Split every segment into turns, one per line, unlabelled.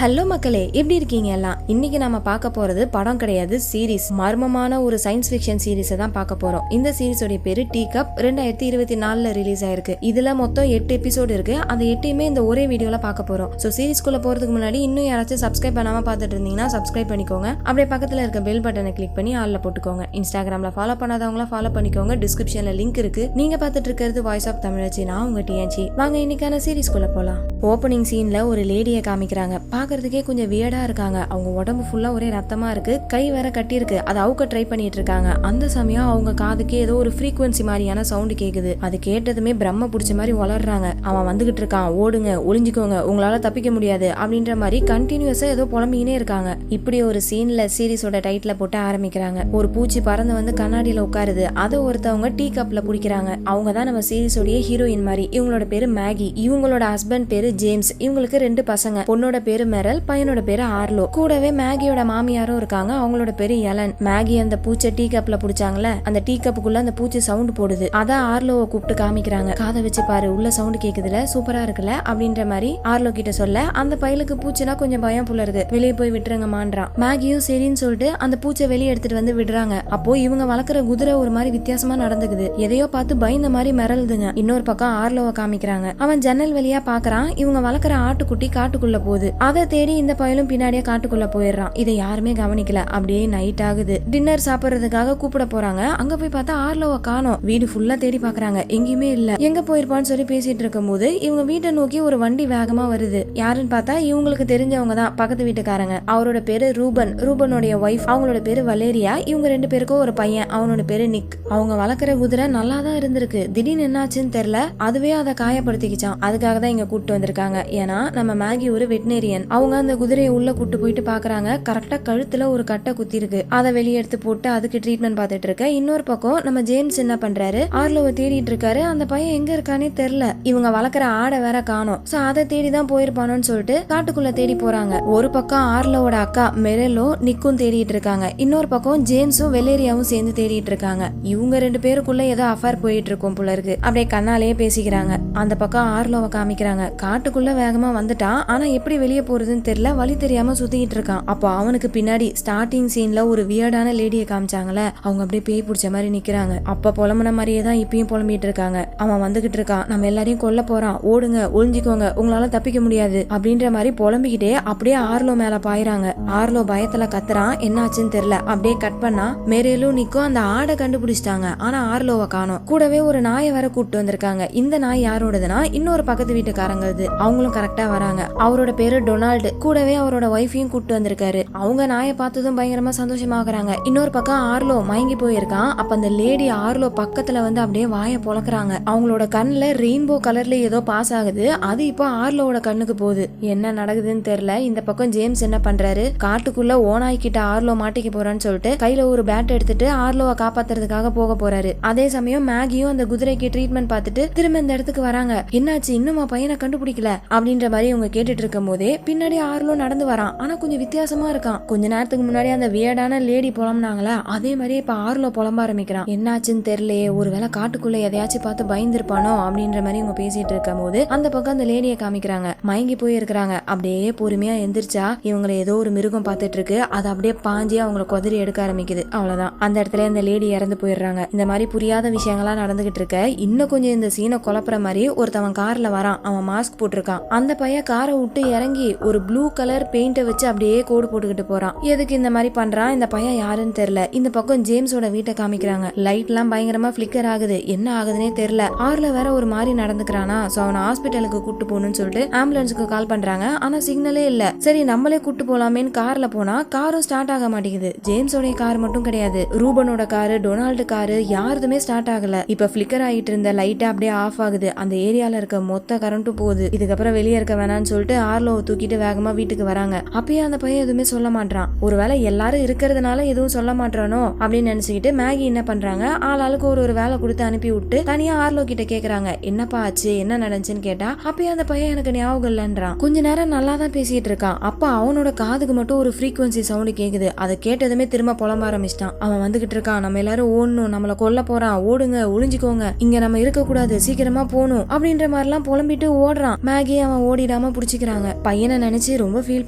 Hello மக்களே, எப்படி இருக்கீங்க எல்லாம்? இன்னைக்கு நாம பார்க்க போறது படம் கிடையாது, சீரிஸ். மர்மமான ஒரு சயின்ஸ் ஃபிக்ஷன் சீரிஸை தான் பார்க்க போறோம். இந்த சீரிஸோட பேரு டீ கப். 2024 ரிலீஸ் ஆயிருக்கு. இதுல மொத்தம் 8 எபிசோடு இருக்கு. அந்த 8யுமே இந்த ஒரே வீடியோல பார்க்க போறோம். சோ சீரிஸ்குள்ள போறதுக்கு முன்னாடி இன்னும் யாராச்சும் சப்ஸ்கிரைப் பண்ணாம பார்த்துட்டு இருந்தீங்கன்னா சப்ஸ்கிரைப் பண்ணிக்கோங்க. அப்படியே பக்கத்துல இருக்க பெல் பட்டனை கிளிக் பண்ணி ஆல்ல போட்டுக்கோங்க. இன்ஸ்டாகிராம்ல ஃபாலோ பண்ணாதவங்கள ஃபாலோ பண்ணிக்கோங்க. டிஸ்கிரிப்ஷன்ல லிங்க் இருக்கு. நீங்க பார்த்துட்டு இருக்கிறது வாய்ஸ் ஆஃப் தமிழச்சி. நான் உங்க டிஎன்சி. வாங்க இன்னைக்கான சீரிஸ்குள்ள போலாம். ஓப்பனிங் சீன்ல ஒரு லேடியை காமிக்கிறாங்க. பாக்குறதுக்கே கொஞ்சம் வியர்டா இருக்காங்க. அவங்க உடம்பு ஃபுல்லா ஒரே ரத்தமா இருக்கு. கை வேற கட்டி இருக்கு. அதை அவுக்க ட்ரை பண்ணிட்டு இருக்காங்க. அந்த சமயம் அவங்க காதுக்கே ஏதோ ஒரு ஃப்ரீக்வன்சி மாதிரியான சவுண்ட் கேக்குது. அது கேட்டதுமே பிரம்ம பிடிச்ச மாதிரி வளர்றாங்க. அவன் வந்துகிட்டு இருக்கான், ஓடுங்க, ஒளிஞ்சுக்கோங்க, உங்களால தப்பிக்க முடியாது அப்படின்ற மாதிரி கண்டினியூஸா ஏதோ புலம்பிக்கினே இருக்காங்க. இப்படி ஒரு சீன்ல சீரிஸோட டைட்டில போட்டு ஆரம்பிக்கிறாங்க. ஒரு பூச்சி பறந்து வந்து கண்ணாடியில உட்காருது. அதை ஒருத்தவங்க டீ கப்ல குடிக்கிறாங்க. அவங்க தான் நம்ம சீரிஸோடைய ஹீரோயின் மாதிரி. இவங்களோட பேரு மேகி. இவங்களோட ஹஸ்பண்ட் பேரு ஜேம்ஸ். இவங்களுக்கு 2 பசங்க. பொண்ணோட பேரு மெரல், பையனோட பேரு ஆர்லோ. கூடவே மேகியோட மாமியாரும் இருக்காங்க. அவங்களோட பேரு எலன். மேகி அந்த பூச்சை டீ கப்ல புடிச்சாங்கல்ல, அந்த டீ கப்புக்குள்ள அந்த பூச்சி சவுண்ட் போடுது. அதான் ஆர்லோவை கூப்பிட்டு காமிக்கிறாங்க. காதை வச்சு பாரு, உள்ள சவுண்ட் கேக்குதுல, சூப்பரா இருக்குல்ல அப்படின்ற மாதிரி ஆர்லோ கிட்ட சொல்ல, அந்த பையலுக்கு பூச்சினா கொஞ்சம் பயம் புள்ள இருக்கு, வெளியே போய் விட்டுருங்கமான்றான். மேகியும் சரின்னு சொல்லிட்டு அந்த பூச்சை வெளியே எடுத்துட்டு வந்து விடுறாங்க. அப்போ இவங்க வளர்க்குற குதிரை ஒரு மாதிரி வித்தியாசமா நடந்துக்குது. எதையோ பார்த்து பயந்த மாதிரி மிரளுதுங்க. இன்னொரு பக்கம் ஆர்லோவை காமிக்கிறாங்க. அவன் ஜன்னல் வழியா பாக்குறான். இவங்க வளர்க்குற ஆட்டுக்குட்டி காட்டுக்குள்ள போகுது. அதை தேடி இந்த பயலும் பின்னாடியே காட்டுக்குள்ள போயிடுறான். இதை யாருமே கவனிக்கல. அப்படியே நைட் ஆகுது. டின்னர் சாப்பிடுறதுக்காக கூப்பிட போறாங்க. அங்க போய் பார்த்தா ஆர்லோவை காணோம். வீடு ஃபுல்லா தேடி பாக்குறாங்க, எங்கேயுமே இல்ல. எங்க போயிருப்பான்னு சொல்லி பேசிட்டு இருக்கும் போது இவங்க வீட்டை நோக்கி ஒரு வண்டி வேகமா வருது. யாருன்னு பார்த்தா இவங்களுக்கு தெரிஞ்சவங்க தான், பக்கத்து வீட்டுக்காரங்க. அவரோட பேரு ரூபன். ரூபனோடைய ஒய்ஃப், அவங்களோட பேரு வலேரியா. இவங்க 2 பேருக்கும் ஒரு பையன், அவனோட பேரு நிக். அவங்க வளர்க்குற குதிரை நல்லா தான் இருந்திருக்கு. திடீர்னு என்னாச்சுன்னு தெரியல, அதுவே அதை காயப்படுத்திக்கிச்சான். அதுக்காக தான் இங்க கூப்பிட்டு வந்திருக்காங்க. ஏன்னா நம்ம மேகி ஒரு வெட்டினேரியன். அவங்க அந்த குதிரையை உள்ள கூட்டு போயிட்டு பாக்குறாங்க. கரெக்டா கழுத்துல ஒரு கட்டை குத்தி இருக்கு. அதை வெளியே எடுத்து போட்டு அதுக்கு ட்ரீட்மெண்ட் பார்த்துட்டு இருக்க. இன்னொரு பக்கம் நம்ம ஜேம்ஸ் என்ன பண்றாரு, ஆர்லோவை தேடிட்டு இருக்காரு. அந்த பையன் எங்க இருக்கானே தெரியல. இவங்க வளர்க்குற ஆடை வேற காணோம். சோ அதை தேடிதான் போயிருப்பானோன்னு சொல்லிட்டு காட்டுக்குள்ள தேடி போறாங்க. ஒரு பக்கம் ஆர்லோவோட அக்கா மெரெலும் நிக்கும் தேடிட்டு இருக்காங்க. இன்னொரு பக்கம் ஜேம்ஸும் வெலேரியாவும் சேர்ந்து தேடிட்டு இருக்காங்க. இவங்க 2 பேருக்குள்ள ஏதோ அஃபேர் போயிட்டு இருக்கும் போல இருக்கு. அப்படியே கண்ணாலேயே பேசிக்கிறாங்க. அந்த பக்கம் ஆர்லோவை காமிக்கிறாங்க. காட்டுக்குள்ள வேகமா வந்துட்டான். ஆனா எப்படி வெளியே போறதுன்னு தெரியல, வழி தெரியாம சுத்திக்கிட்டு இருக்கான். அப்போ அவனுக்கு பின்னாடி ஸ்டார்டிங் சீன்ல ஒரு வியர்டான லேடியை காமிச்சாங்கல்ல, அவங்க அப்படியே பேய் பிடிச்ச மாதிரி நிக்கிறாங்க. அப்ப புலம்புன மாதிரியே தான் இப்பயும் புலம்பிட்டு இருக்காங்க. அவன் வந்துகிட்டு இருக்கான், நம்ம எல்லாரையும் கொல்ல போறான், ஓடுங்க, ஒளிஞ்சுக்கோங்க, உங்களால தப்பிக்க முடியாது அப்படின்ற மாதிரி புலம்பிக்கிட்டே அப்படியே ஆர்லோ மேல பாயிறாங்க. ஆர்லோ பயத்துல கத்துறான், என்னாச்சுன்னு தெரியல. அப்படியே கட் பண்ணா மேரேலும் நிக்கும் அந்த ஆடை கண்டுபிடிச்சிட்டாங்க. ஆனா ஆர்லோவை காணோம். கூடவே ஒரு நாயை வேற கூப்பிட்டு வந்திருக்காங்க. இந்த நாய் யாரோடதுன்னா இன்னொரு பக்கத்து வீட்டுக்காரங்களது. அவங்களும் கரெக்டா வராங்க. அவரோட பேரு டொனால்டு. கூடவே அவரோட ஒய்ஃபையும் கூப்பிட்டு வந்திருக்காரு. அவங்க நாயை பார்த்ததும் பயங்கரமா சந்தோஷமாகறாங்க. இன்னொரு பக்கம் ஆர்லோ மயங்கி போயிருக்கான். அப்ப அந்த லேடி ஆர்லோ பக்கத்துல வந்து அப்படியே வாயை பொளக்குறாங்க. அவங்களோட கண்ணுல ரெயின்போ கலர்ல ஏதோ பாஸ் ஆகுது. அது இப்போ ஆர்லோவோட கண்ணுக்கு போகுது. என்ன நடக்குதுன்னு தெரியல. இந்த பக்கம் ஜேம்ஸ் என்ன பண்றாரு, காட்டுக்குள்ள ஓனாய் கிட்ட ஆர்லோ மாட்டிக்க போறான்னு சொல்லிட்டு கையில ஒரு பேட் எடுத்துட்டு ஆர்லோவை காப்பாத்துறதுக்காக போக போறாரு. அதே சமயம் மேகியும் அந்த குதிரைக்கு ட்ரீட்மெண்ட் பார்த்துட்டு திரும்ப இந்த இடத்துக்கு வராங்க. என்னாச்சு, இன்னுமா பையனை கண்டுபிடிக்கல அப்படின்ற மாதிரி இவங்க கேட்டுட்டு இருக்கும் போதே பின்னாடி ஆர்லோ நடந்து வரான். ஆனா கொஞ்சம் வித்தியாசமா இருக்கான். கொஞ்ச நேரத்துக்கு முன்னாடி அந்த வியர்டான லேடி புலம்புனாங்களா, அதே மாதிரி இப்ப ஆர்லோ புலம்ப ஆரம்பிக்கிறான். என்னாச்சுன்னு தெரியலையே, ஒருவேளை காட்டுக்குள்ள எதையாச்சும் பார்த்து பயந்துருப்பானோ அப்படின்ற மாதிரி இவங்க பேசிட்டு இருக்கும் போது அந்த பக்கம் அந்த லேடியை காமிக்கிறாங்க. மயங்கி போய் இருக்கிறாங்க. அப்படியே பொறுமையா எந்திரிச்சா இவங்களை ஏதோ ஒரு மிருகம் பார்த்துட்டு இருக்கு. அது அப்படியே பாஞ்சி அவங்களை கொதறி எடுக்க ஆரம்பிக்குது. அவ்வளவுதான், அந்த இடத்துல அந்த லேடி இறந்து போயிடுறாங்க. இந்த மாதிரி புரியாத விஷயங்களா நடந்துகிட்டு இருக்க. இன்னும் கொஞ்சம் இந்த சீனை குழப்புற மாதிரி ஒருத்தவன் கார்ல வரான். அவன் மாஸ்க் போட்டிருக்கான். அந்த பையன் காரை விட்டு இறங்கி ஒரு ப்ளூ கலர் பெயிண்ட வச்சு அப்படியே கோடு போட்டுக்கிட்டு போறான். எதுக்கு இந்த மாதிரி பண்றான், இந்த பையன் யாருன்னு தெரியல. இந்த பக்கம் ஜேம்ஸோட வீட்டை காமிக்கிறாங்க. லைட் எல்லாம் பயங்கரமா பிளிக்கர் ஆகுது. என்ன ஆகுதுன்னே தெரியல. ஆர்ல வேற ஒரு மாதிரி நடந்துக்கிறானா. சோ அவனை ஹாஸ்பிட்டலுக்கு கூட்டு போகணும்னு சொல்லிட்டு ஆம்புலன்ஸுக்கு கால் பண்றாங்க. ஆனா சிக்னலே இல்ல. சரி நம்மளே கூட்டு போலாமேன்னு கார்ல போனா காரும் ஸ்டார்ட் ஆக மாட்டேங்குது. ஜேம்ஸோட கார் மட்டும் கிடையாது, ரூபனோட காரு, டொனால்டு காரு, யாருதுமே ஸ்டார்ட் ஆகல. இப்ப பிளிக்கர் ஆகிட்டு இருந்த லைட்டா அப்படியே ஆஃப் ஆகுது. அந்த ஏரியால இருக்க மொத்த கரண்ட்டும் போகுது. இதுக்கப்புறம் வெளியே இருக்க வேணாம்னு சொல்லிட்டு ஆர்லோவை தூக்கிட்டு வேகமா வீட்டுக்கு வராங்க. அப்பயே அந்த பையன் எதுவுமே சொல்ல மாட்டான். ஒருவேளை எல்லாரும் இருக்கிறதுனால எதுவும் சொல்ல மாட்டானோ அப்படின்னு நினைச்சுக்கிட்டு மேகி என்ன பண்றாங்க, ஆளுக்கு ஒரு வேலை கொடுத்து அனுப்பி விட்டு தனியா ஆர்லோ கிட்ட கேக்குறாங்க, என்னப்பா ஆச்சு, என்ன நடந்துச்சுன்னு கேட்டா அப்பயே அந்த பையன் எனக்கு ஞாபகம் இல்லைன்றான். கொஞ்ச நேரம் நல்லா தான் பேசிட்டு இருக்கான். அப்ப அவனோட காதுக்கு மட்டும் ஒரு ஃப்ரீக்வன்சி சவுண்ட் கேக்குது. அதை கேட்டதுமே திரும்ப புலம்ப ஆரம்பிச்சிட்டான். அவன் வந்துகிட்டு இருக்கான், நம்ம எல்லாரும் ஓடணும், நம்மள கொல்ல போறான், ஓடுங்க, ஒளிஞ்சுக்கோங்க, இங்க நம்ம இருக்க கூடாது, சீக்கிரமா போகணும் அப்படின்ற மாதிரி எல்லாம் புலம்பிட்டு ஓடுறான். மேகி அவன் ஓடிடாம புடிச்சுக்கிறாங்க. பையனை நினைச்சு ரொம்ப ஃபீல்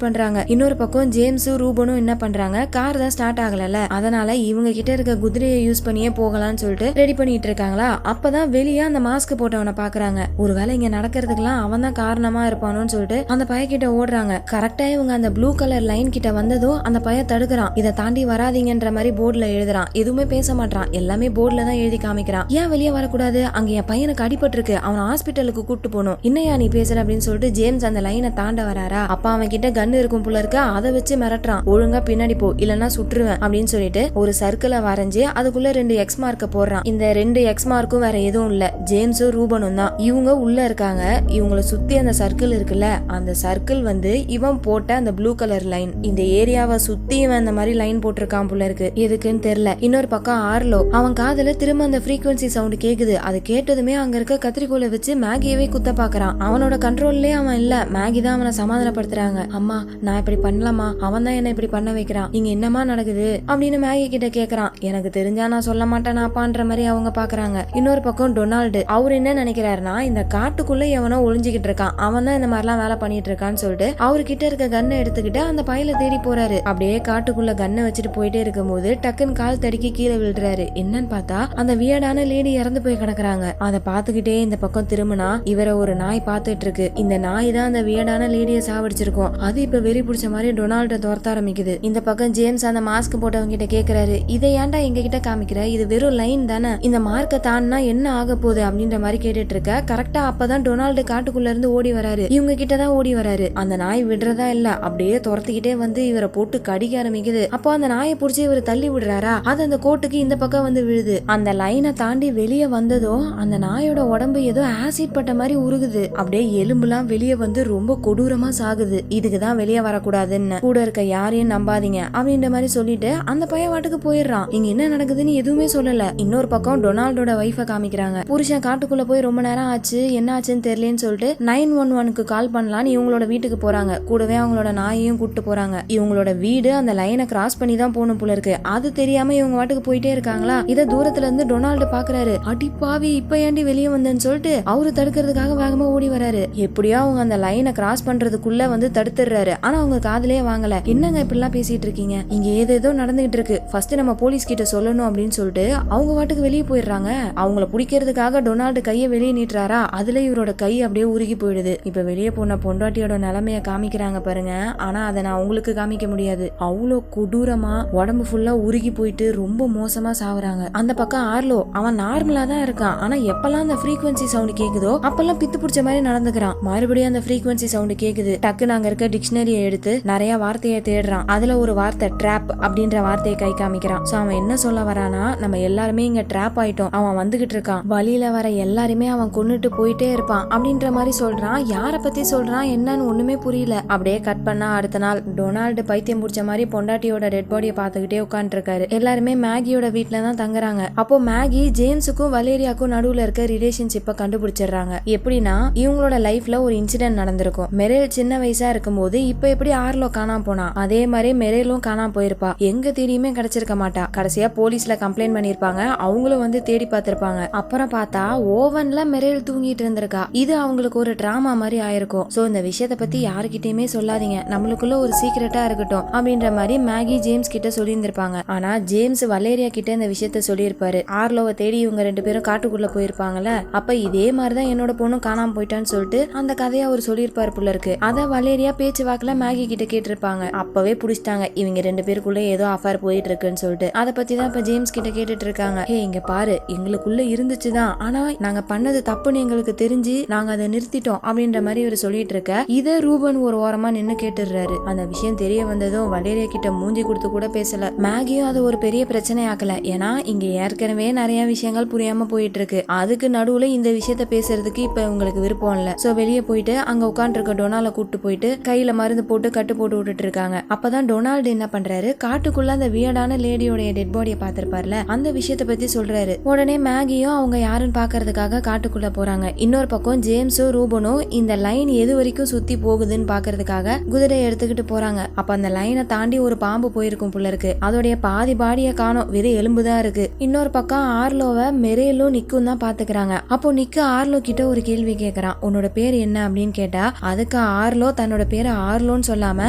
பண்றாங்க. இன்னொரு பக்கம் ஜேம்ஸும் ரூபனும் என்ன பண்றாங்க, கார் தான் ஸ்டார்ட் ஆகல, அதனால இவங்க கிட்ட இருக்க குதிரையை யூஸ் பண்ணியே போகலாம்னு சொல்லிட்டு ரெடி பண்ணிட்டு இருக்காங்களா. அப்பதான் வெளியே அந்த மாஸ்க் போட்டவனை பாக்குறாங்க. ஒருவேளை இங்க நடக்கிறதுக்கெல்லாம் அவன் தான் காரணமா இருப்பானு சொல்லிட்டு அந்த பையன்கிட்ட ஓடுறாங்க. கரெக்டா இவங்க அந்த ப்ளூ கலர் லைன் கிட்ட வந்ததும் அந்த பையன் தடுக்கிறான். இதை தாண்டி வராதீங்கன்ற மாதிரி போர்டுல எழுதுறான். எதுவுமே பேச மாட்டான், எல்லாமே போர்டுல தான் எழுதி காமிக்கிறான். ஏன் வெளியே வரக்கூடாது, அங்க என் பையனுக்கு அடிபட்டு இருக்கு, அவன் ஹாஸ்பிட்டலுக்கு கூட்டு போகணும், இன்னையா நீ பேசுற அப்படின்னு சொல்லிட்டு ஜேம்ஸ் அந்த லைனை தாண்ட வராரா. அப்ப அவன் கிட்ட கன்னு இருக்கும் போல இருக்க, அதை வச்சு மிரட்டுறான். ஒழுங்கா பின்னாடி போ இல்லன்னா சுட்டுருவேன் அப்படின்னு சொல்லிட்டு ஒரு சர்க்கிளை வரைஞ்சு அதுக்குள்ள 2 எக்ஸ் மார்க்க போடுறான். இந்த 2 எக்ஸ் மார்க்கும் வேற எதுவும் இல்ல, ஜேம்ஸும் ரூபனும் தான். இவங்க உள்ள இருக்காங்க. இவங்களை சுத்தி அந்த சர்க்கிள் இருக்குல்ல, அந்த சர்க்கிள் வந்து இவன் போட்ட அந்த ப்ளூ கலர் லைன். இந்த ஏரியாவை சுத்தி இவன் அந்த மாதிரி லைன் போட்டிருக்கான் போல இருக்கு, எதுக்குன்னு தெரியல. இன்னொரு பக்கம் ஆர்லோ, அவன் காதுல திரும்ப அந்த ஃப்ரீக்வன்சி சவுண்ட் கேக்குது. அது கேட்டதுமே அங்க இருக்க கத்திரிக்கோலை வச்சு மேகியவே குத்த பாக்குறான். அவனோட கண்ட்ரோல்லே அவன் இல்ல, மேகி தான் அவனை சமாதானப்படுத்துறாங்க. அம்மா நான் இப்படி பண்ணலாமா, அவன் தான் என்ன இப்படி பண்ண வைக்கிறான், இங்க என்னமா நடக்குது அப்படின்னு மேகி கிட்ட கேக்குறான். எனக்கு தெரிஞ்சா நான் சொல்ல மாட்டேன் அப்பான்ற மாதிரி அவங்க பாக்குறாங்க. இன்னொரு பக்கம் டொனால்டு, அவர் என்ன நினைக்கிறாருன்னா, இந்த காட்டுக்குள்ள எவனோ ஒளிஞ்சுக்கிட்டு இருக்கான், அவன் தான் இந்த மாதிரிலாம் வேலை பண்ணிட்டு இருக்கான்னு சொல்லிட்டு அவர்கிட்ட இருக்க கன்னை எடுத்துக்கிட்டு அந்த பையில தேடி போறாரு. அப்படியே காட்டுக்குள்ள கன்னை வச்சுட்டு போயிட்டே இருக்கும் போது டக்குன்னு கால் தடுக்கி கீழே விழுறாரு. என்னன்னு பார்த்தா அந்த வியர்டான லேடி இறந்து போய் கிடக்குறாங்க. அதை பாத்துக்கிட்டே இந்த பக்கம் திரும்பினா இவரை ஒரு நாய் பாத்துட்டு இருக்கு. இந்த நாய் தான் அந்த வியர்டான லேடியை சாவடிச்சிருக்கும். அது இப்ப வெறி பிடிச்ச மாதிரி டொனால்ட துரத்த ஆரம்பிக்குது. இந்த பக்கம் ஜேம்ஸ் அந்த மாஸ்க் போட்டவங்க கிட்ட கேக்குறாரு, இதை ஏன்டா எங்க கிட்ட காமிக்கிற, இது வெறும் லைன் தானே, இந்த மார்க்க தான்னா என்ன ஆக போகுது அப்படின்ற மாதிரி கேட்டுட்டு இருக்க. கரெக்டா அப்பதான் டொனால்டு காட்டுக்குள்ள இருந்து ஓடி வராரு. இவங்க கிட்டதான் ஓடி வராரு. அந்த நாய் விடுறதா இல்ல, அப்படியே துரத்திக்கிட்டே வந்து இவரை போட்டு கடிக்க ஆரம்பிக்குது. அப்போ அந்த நாயை புடிச்சு இவர் தள்ளி விடுறாரா, அது அந்த கோட்டுக்கு இந்த பக்கம் வந்து விழுது. அந்த லைனை தாண்டி வெளியே வந்ததும் அந்த நாயோட உடம்பு ஏதோ ஆசிட் பட்ட மாதிரி உருகுது. அப்படியே எலும்புலாம் வெளியே வந்து ரொம்ப கொடூரமா சாகுது. இதுக்குதான் வெளியே வரக்கூடாதுன்னு கூட இருக்க யாரையும் நம்பாதீங்க அப்படின்ற மாதிரி சொல்லிட்டு அந்த பையன் வாட்டுக்கு போயிடுறான். இங்க என்ன நடக்குதுன்னு எதுவுமே சொல்லல. இன்னொரு பக்கம் டொனால்டோட வைஃபை காமிக்கிறாங்க. புருஷன் காட்டுக்குள்ள போய் ரொம்ப நேரம் ஆச்சு, என்ன ஆச்சுன்னு தெரியலன்னு சொல்லிட்டு 911க்கு கால் பண்ணலான்னு இவங்களோட வீட்டுக்கு போறாங்க. கூடவே அவங்களோட நாயையும் கூட்டு போறாங்க. இவங்களோட வீடு அந்த லைனை கிராஸ் பண்ணி தான் போகணும் போல இருக்கு. அது தெரியாம இவங்க வாட்டுக்கு போயிட்டே இருக்காங்களா. இத தூரத்துல இருந்து டொனால்டு பாக்குறாரு. அடிப்பாவி இப்ப ஏண்டி வெளியே வந்தேன்னு சொல்லிட்டு அவரு தடுக்கிறதுக்காக வேகமா ஓடி வராரு. எப்படியோ அவங்க அந்த லைனை கிராஸ் பண்றதுக்குள்ள வந்து தடுத்துறாரு. ஆனா அவங்க காதுலயே வாங்கல. என்னங்க இப்படி எல்லாம் பேசிட்டு இருக்கீங்க, இங்க ஏதேதோ நடந்துகிட்டு இருக்கு, ஃபர்ஸ்ட் நம்ம போலீஸ் கிட்ட சொல்லணும் அப்படின்னு சொல்லிட்டு அவங்க வாட்டுக்கு வெளியே போயிடுறாங்க. அவங்கள பிடிக்கிறதுக்காக டொனால்டு கையை வெளியே நீட்டுறாரா, அதுல இவரோட கை அப்படியே உருகி போயிடுது. இப்ப வெளியே போன பொண்டாட்டியோட நிலைமைய காமிக்கிறாங்க பாருங்க. ஆனா அதை நான் உங்களுக்கு காமிக்க முடியாது. அவ்வளோ கொடூரமா உடம்பு ஃபுல்லா உருகி போயிட்டு ரொம்ப மோசமா சாவுறாங்க. அந்த பக்கம் ஆர்லோ, அவன் நார்மலா தான் இருக்கான். ஆனா எப்பெல்லாம் அந்த ஃப்ரீக்வன்சி சவுண்ட் கேக்குதோ அப்பெல்லாம் பித்து பிடிச்ச மாதிரி நடந்துக்கிறான். மறுபடியும் அந்த ஃப்ரீக்வன்சி சவுண்ட் கேக்குது. டக்குன்னு அங்க இருக்க டிக்ஷனரியை எடுத்து நிறைய வார்த்தையை தேடுறான். அதுல ஒரு வார்த்தை ட்ராப் அப்படின்ற வார்த்தையை கை காமிக்கிறான். சோ அவன் என்ன சொல்ல வரானா, நம்ம எல்லாருமே இங்க ட்ராப் ஆயிட்டோம், அவன் வந்துகிட்டு இருக்கான், வழியில வர எல்லாருமே அவன் கொன்னுட்டு போயிட்டே இருப்பான் அப்படின்ற மாதிரி சொல்றான். யார பத்தி சொல்றான் என்னன்னு ஒண்ணுமே புரியல. அப்படியே கட் பண்ணா அடுத்த நாள் டொனால்டு பைத்தியம் பிடிச்ச மாதிரி பொண்டாட்டியோட டெட் பாடியை பாத்துக்கிட்டே உட்காந்து இருக்காரு. எல்லாருமே மேகியோட வீட்டுல தான் தங்குறாங்க. அப்போ மேகி ஜேம்ஸுக்கும் வலேரியாக்கும் நடுவுல இருக்க ரிலேஷன்ஷிப்பை கண்டுபிடிச்சிடுறாங்க. எப்படின்னா இவங்களோட லைஃப்ல ஒரு இன்சிடென்ட் நடந்திருக்கும். மெரேல் சின்ன வயசா இருக்கும் போது இப்ப எப்படி ஆர்லோ காணாம போனா, அதே மாதிரி மெரேலும் காணாம போயிருப்பா. எங்க தேடியுமே கிடைச்சிருக்க மாட்டா. கடைசியா போலீஸ்ல கம்ப்ளைண்ட் பண்ணிருப்பாங்க. அவங்களும் வந்து தேடி பார்த்திருப்பாங்க. அப்புறம் பார்த்தா ஓவன்ல மெரேல் தூங்கிட்டு இருந்திருக்கா. இது அவங்களுக்கு ஒரு டிராமா மாதிரி ஆயிருக்கும். சோ இந்த விஷயத்த பத்தி யாருக்கிட்டயுமே சொல்லாதீங்க, நம்மளுக்குள்ள ஒரு சீக்கிரட்டா இருக்கட்டும் அப்படின்ற மாதிரி மேகி ஜேம்ஸ் கிட்ட சொல்லி இருந்திருப்பாங்க. ஆனா ஜேம்ஸ் வலேரியா கிட்ட இந்த விஷயத்த சொல்லியிருப்பாரு. ஆர்லோவை தேடி இவங்க 2 பேரும் காட்டுக்குள்ள போயிருப்பாங்கல்ல, அப்ப இதே மாதிரிதான் என்னோட பொண்ணு காணாம போயிட்டான்னு சொல்லிட்டு அந்த கதையை அவர் சொல்லியிருப்பாரு போல இருக்கு. அத வலேரியா பேச்சு வாக்குல மேகி கிட்ட கேட்டிருப்பாங்க. அப்பவே புடிச்சிட்டாங்க இவங்க 2 பேருக்குள்ள ஏதோ அஃபேர் போயிட்டு இருக்குன்னு சொல்லிட்டு. அதை பத்தி தான் இப்ப ஜேம்ஸ் கிட்ட கேட்டுட்டு இருக்காங்க. ஹே இங்க பாரு, எங்களுக்குள்ள இருந்துச்சுதான், ஆனா நாங்க பண்ணது தப்புன்னு எங்களுக்கு தெரிஞ்சு நாங்க அதை நிறுத்திட்டோம் அப்படின்ற மாதிரி இவர் சொல்லிட்டு இருக்க. இத ரூபன் ஒரு ஓரமா நின்னு கேட்டுறாரு. அந்த விஷயம் தெரிய வந்ததும் வலேரியா கிட்ட மூஞ்சி கொடுத்து கூட பேசல. மேகியும் அது ஒரு பெரிய பிரச்சனை ஆக்கல. ஏன்னா இங்க ஏற்கனவே நிறைய விஷயங்கள் புரியாம போயிட்டு இருக்கு. அதுக்கு நடுவுல இந்த விஷயத்த பேசுறதுக்கு இப்ப உங்களுக்கு விருப்பம் இல்ல. சோ வெளியே போயிட்டு அங்க உட்காந்து இருக்க டொனால்ட கூட்டு போயிட்டு கையில மருந்து போட்டு கட்டு போட்டு விட்டுட்டு இருக்காங்க. அப்பதான் டொனால்டு என்ன பண்றாரு, காட்டுக்குள்ள அந்த வியர்டான லேடியோட டெட் பாடியை பாத்திருப்பார்ல, அந்த விஷயத்த பத்தி சொல்றாரு. உடனே மேகியும் அவங்க யாருன்னு பாக்குறதுக்காக காட்டுக்குள்ள போறாங்க. இன்னொரு பக்கம் ஜேம்ஸும் ரூபனும் இந்த லைன் எது வரைக்கும் சுத்தி போகுதுன்னு பாக்குறதுக்காக குதிரையை எடுத்துக்கிட்டு போறாங்க. அப்ப அந்த லைனை தாண்டி ஒரு பாம்பு போயிருக்கும் புள்ள இருக்கு. அதோடைய பாதி பாடிய காணோம், வெறும் எலும்புதான் இருக்கு. இன்னொரு பக்கம் ஆர்லோவை மெரேலும் நிக்கும் தான் பாத்துக்கிறாங்க. அப்போ நிக்கு ஆர்லோ கிட்ட ஒரு கேள்வி கேக்குறான், உன்னோட பேர் என்ன அப்படின்னு கேட்டா அதுக்கு ஆர்லோ ஆர்லோ தன்னோட பேரை ஆர்லோன்னு சொல்லாம